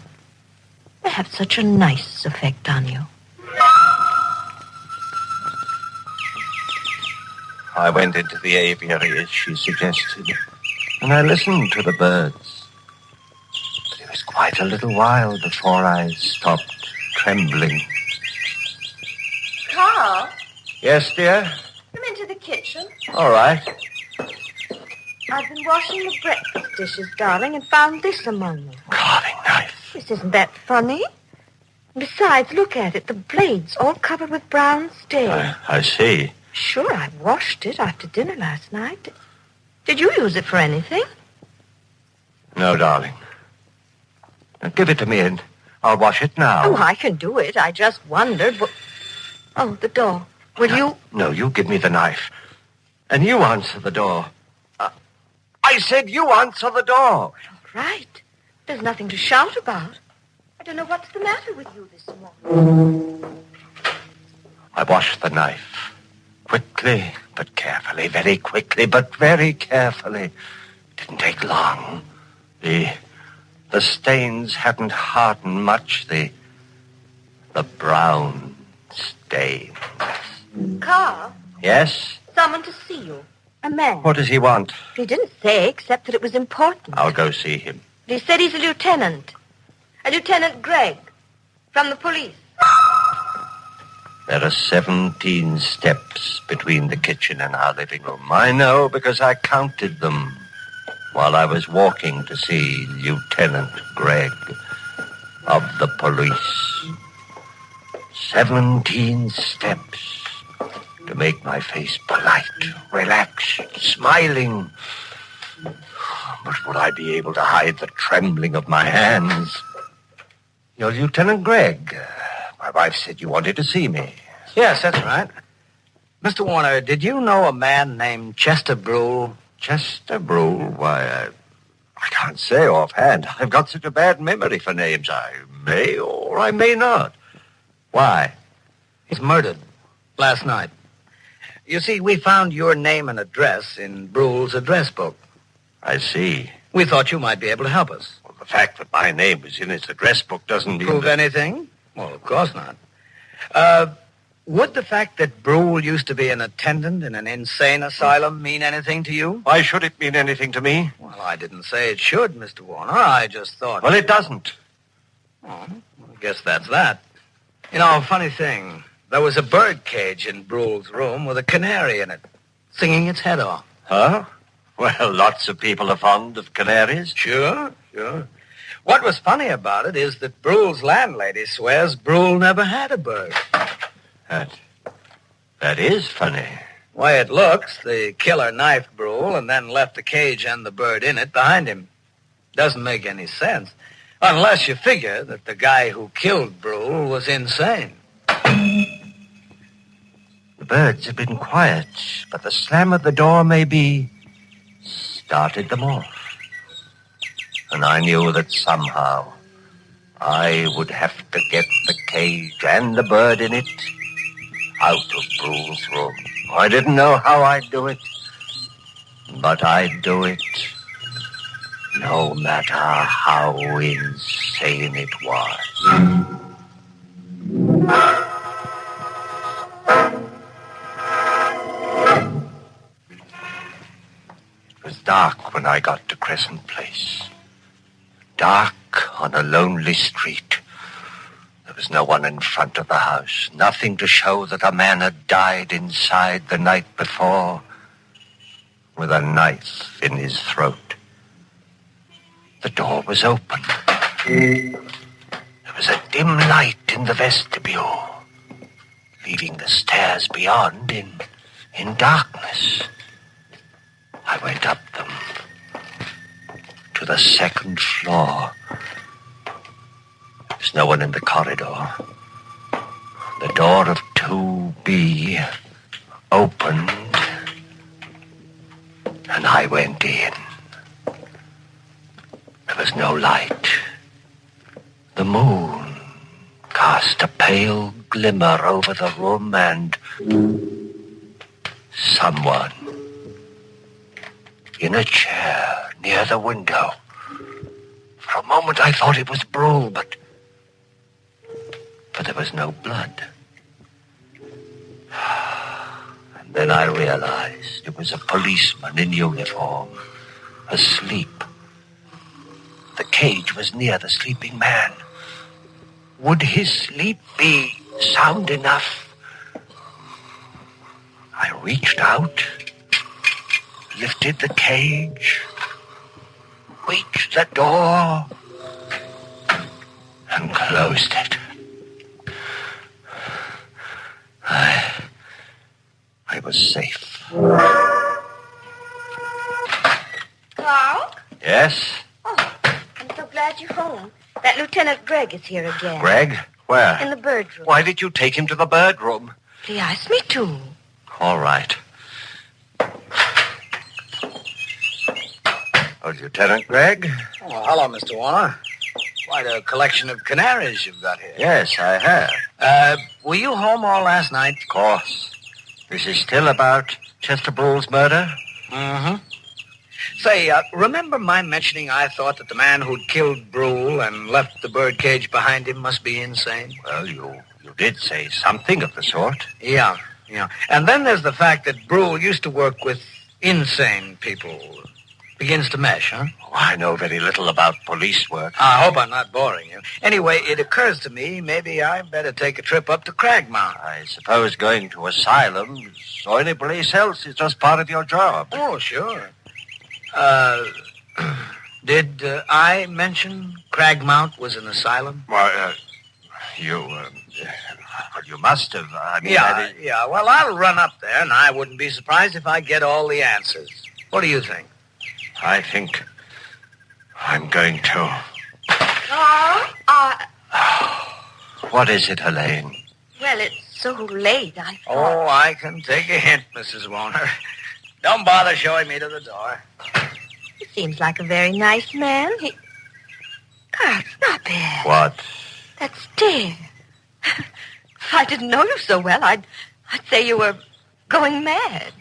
they have such a nice effect on you. I went into the aviary as she suggested, and I listened to the birds. But it was quite quite a little while before I stopped trembling. Carl, Yes, dear? come into the kitchen. All right. I've been washing the breakfast dishes, darling, and found this among them. Carving knife. This isn't that funny. Besides, look at it. The blade's all covered with brown stains. I see. Sure, I washed it after dinner last night. Did you use it for anything? No, darling. Now, give it to me and I'll wash it now. Oh, I can do it. I just wondered. Oh, the door. Will you? No, you give me the knife. And you answer the door. I said you answer the door. All right. There's nothing to shout about. I don't know what's the matter with you this morning. I washed the knife. Quickly, but carefully. Very quickly, but very carefully. Didn't take long. The stains hadn't hardened much. The brown stains. Carl? Yes? Someone to see you. A man. What does he want? He didn't say, except that it was important. I'll go see him. He said he's a lieutenant. A Lieutenant Gregg. From the police. There are 17 steps between the kitchen and our living room. I know because I counted them while I was walking to see Lieutenant Gregg of the police. 17 steps to make my face polite, relaxed, smiling. But would I be able to hide the trembling of my hands? You're Lieutenant Gregg. My wife said you wanted to see me. Yes, that's right. Mr. Warner, did you know a man named Chester Brule? Chester Brule? Why, I can't say offhand. I've got such a bad memory for names. I may or I may not. Why? He's murdered last night. You see, we found your name and address in Brule's address book. I see. We thought you might be able to help us. Well, the fact that my name is in his address book doesn't mean prove that... anything? Well, of course not. Would the fact that Brule used to be an attendant in an insane asylum mean anything to you? Why should it mean anything to me? Well, I didn't say it should, Mr. Warner. I just thought... Well, it doesn't. Oh, I guess that's that. You know, funny thing. There was a bird cage in Brule's room with a canary in it, singing its head off. Huh? Well, lots of people are fond of canaries. Sure. What was funny about it is that Brule's landlady swears Brule never had a bird. That is funny. Way it looks, the killer knifed Brule and then left the cage and the bird in it behind him. Doesn't make any sense. Unless you figure that the guy who killed Brule was insane. The birds have been quiet, but the slam of the door maybe started them off. And I knew that somehow I would have to get the cage and the bird in it out of Brule's room. I didn't know how I'd do it, but I'd do it no matter how insane it was. It was dark when I got to Crescent Place. Dark on a lonely street. There was no one in front of the house. Nothing to show that a man had died inside the night before with a knife in his throat. The door was open. There was a dim light in the vestibule, leaving the stairs beyond in darkness. I went up them to the second floor. There's no one in the corridor. The door of 2B opened, and I went in. There was no light. The moon cast a pale glimmer over the room, and someone in a chair near the window. For a moment I thought it was Brule, but there was no blood. And then I realized it was a policeman in uniform, asleep. The cage was near the sleeping man. Would his sleep be sound enough? I reached out, lifted the cage, reached the door, and closed it. I was safe. Carl? Yes? Oh, I'm so glad you're home. That Lieutenant Gregg is here again. Gregg? Where? In the bird room. Why did you take him to the bird room? He asked me to. All right. Oh, Lieutenant Gregg? Oh, hello, Mr. Warner. Quite a collection of canaries you've got here. Yes, I have. Were you home all last night? Of course. This is still about Chester Brule's murder? Mm-hmm. Say, remember my mentioning I thought that the man who'd killed Brule and left the birdcage behind him must be insane? Well, you did say something of the sort. Yeah. And then there's the fact that Brule used to work with insane people. Begins to mesh, huh? Oh, I know very little about police work. I hope I'm not boring you. Anyway, it occurs to me maybe I better take a trip up to Cragmount. I suppose going to asylums or any place else is just part of your job. Oh, sure. Did I mention Cragmount was an asylum? Why, you must have. I mean, Yeah. Well, I'll run up there, and I wouldn't be surprised if I get all the answers. What do you think? I think I'm going to. What is it, Elaine? Well, it's so late, I thought. Oh, I can take a hint, Mrs. Warner. Don't bother showing me to the door. He seems like a very nice man. Carl, stop it. What? That stare. If I didn't know you so well, I'd say you were going mad.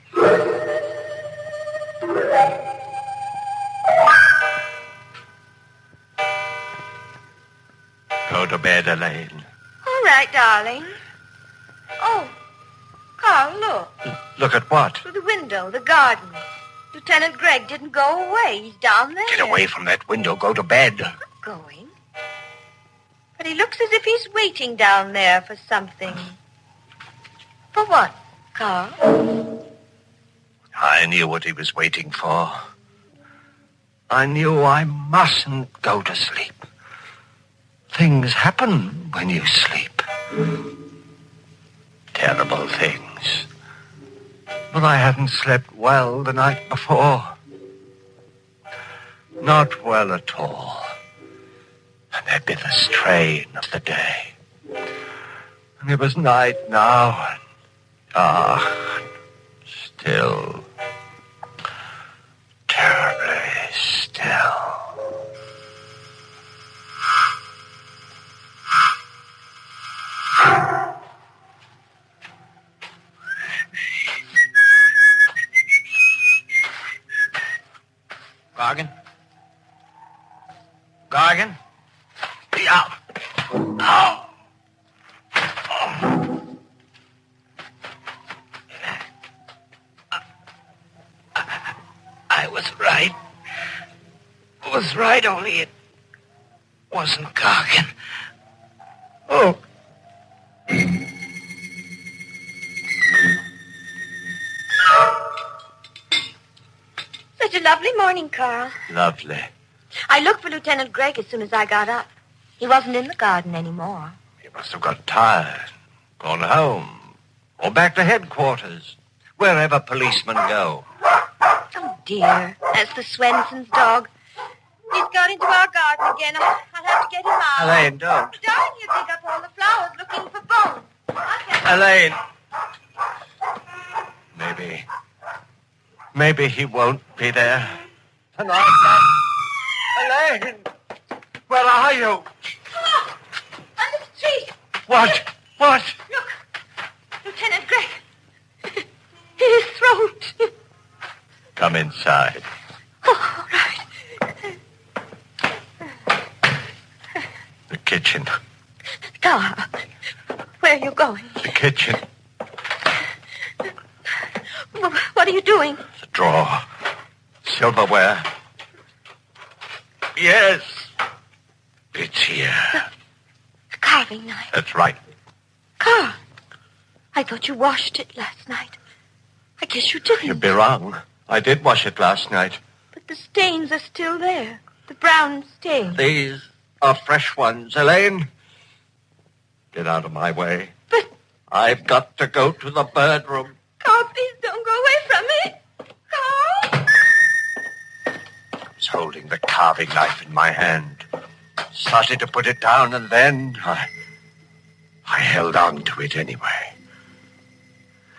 Go to bed, Elaine. All right, darling. Oh, Carl, look. Look at what? Through the window, the garden. Lieutenant Gregg didn't go away. He's down there. Get away from that window. Go to bed. Not going. But he looks as if he's waiting down there for something. For what, Carl? I knew what he was waiting for. I knew I mustn't go to sleep. Things happen when you sleep. Terrible things. But I hadn't slept well the night before. Not well at all. And there'd been the strain of the day. And it was night now, and dark, still, terribly still. Gargan? Yeah. Oh. I was right. Was right, only it wasn't Gargan. Oh. Such a lovely morning, Carl. Lovely. I looked for Lieutenant Gregg as soon as I got up. He wasn't in the garden anymore. He must have got tired, gone home, or back to headquarters, wherever policemen go. Oh, dear. That's the Swenson's dog. He's got into our garden again. I'll have to get him out. Elaine, don't. Darling, you dig up all the flowers looking for bones. Elaine. Maybe he won't be there tonight. Elaine, where are you? Oh, on the street. What? Look, Lieutenant Gregg. His throat. Come inside. Oh, all right. The kitchen. Carl, where are you going? The kitchen. What are you doing? The drawer. Silverware. Yes. It's here. The carving knife. That's right. Carl, I thought you washed it last night. I guess you didn't. You'd be wrong. I did wash it last night. But the stains are still there. The brown stains. These are fresh ones, Elaine. Get out of my way. But... I've got to go to the bird room. Carl, please don't go away from me. Carl! I was holding the carving knife in my hand. Started to put it down, and then I held on to it anyway.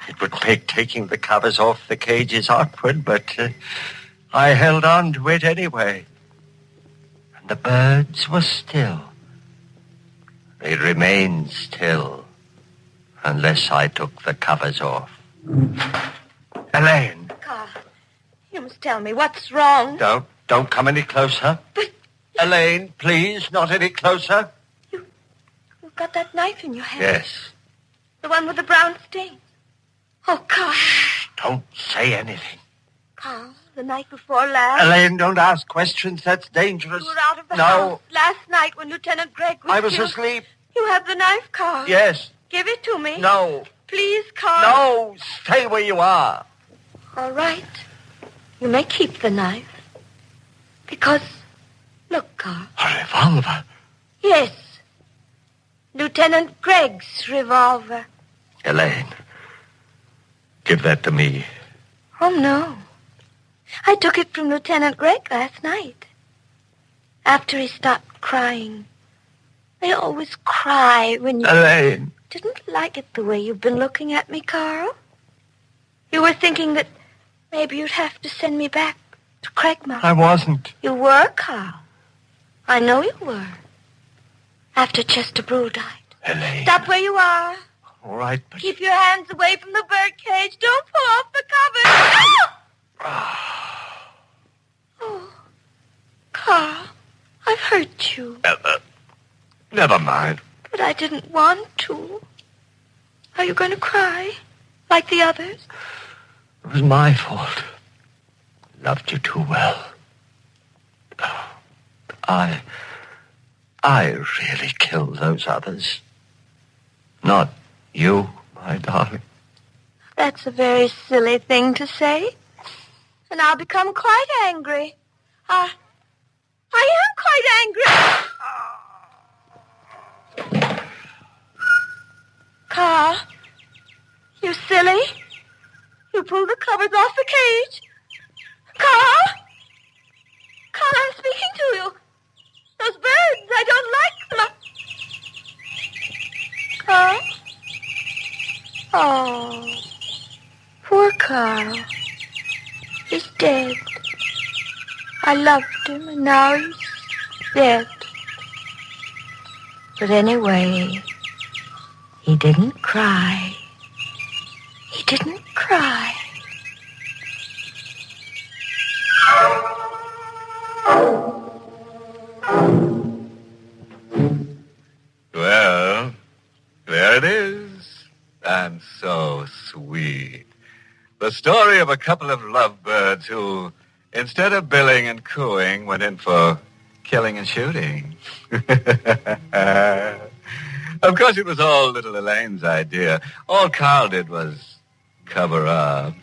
It would make taking the covers off the cages awkward, but I held on to it anyway. And the birds were still. They remained still, unless I took the covers off. Elaine. Carl, you must tell me what's wrong. Don't come any closer. But... Elaine, please, not any closer. You've got that knife in your hand. Yes. The one with the brown stains. Oh, Carl. Shh, don't say anything. Carl, the night before last... Elaine, don't ask questions. That's dangerous. You were out of the house last night when Lieutenant Gregg was I was killed. asleep. You have the knife, Carl. Yes. Give it to me. No. Please, Carl. No, stay where you are. All right. You may keep the knife. Because, look, Carl. A revolver? Yes. Lieutenant Gregg's revolver. Elaine, give that to me. Oh, no. I took it from Lieutenant Gregg last night. After he stopped crying. They always cry when you... Elaine. Didn't like it the way you've been looking at me, Carl. You were thinking that maybe you'd have to send me back to Craigmount. I wasn't. You were, Carl. I know you were. After Chester Brew died. Elaine. Stop where you are. All right, but... Keep your hands away from the bird cage. Don't pull off the cover. Oh, Carl, I've hurt you. Never mind. But I didn't want to. Are you going to cry? Like the others? It was my fault. Loved you too well. I really killed those others. Not you, my darling. That's a very silly thing to say. And I'll become quite angry. I am quite angry. Carl, you silly. You pulled the covers off the cage. Carl! Carl, I'm speaking to you. Those birds, I don't like them. Carl? Oh, poor Carl. He's dead. I loved him, and now he's dead. But anyway, he didn't cry. He didn't cry. Well, there it is. And so sweet. The story of a couple of lovebirds who, instead of billing and cooing, went in for killing and shooting. Of course, it was all little Elaine's idea. All Carl did was cover up.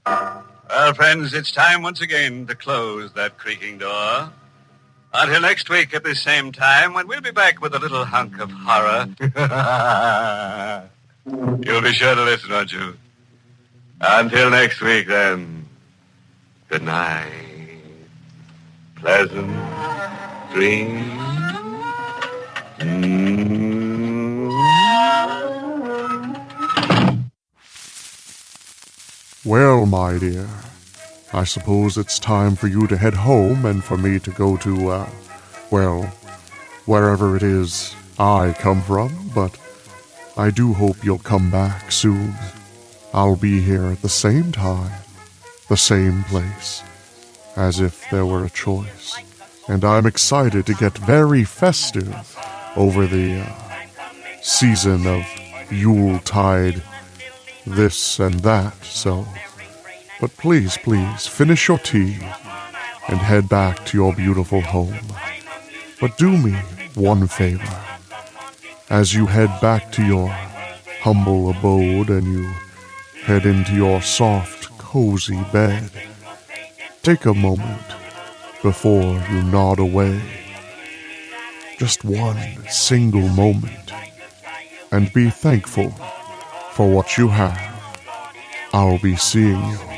Well, friends, it's time once again to close that creaking door. Until next week at this same time, when we'll be back with a little hunk of horror. You'll be sure to listen, won't you? Until next week, then. Good night. Pleasant dreams. Well, my dear, I suppose it's time for you to head home and for me to go to, well, wherever it is I come from, but I do hope you'll come back soon. I'll be here at the same time, the same place, as if there were a choice. And I'm excited to get very festive over the season of Yuletide this and that, so... But please, finish your tea and head back to your beautiful home. But do me one favor. As you head back to your humble abode and you head into your soft, cozy bed, take a moment before you nod away. Just one single moment, and be thankful for what you have. I'll be seeing you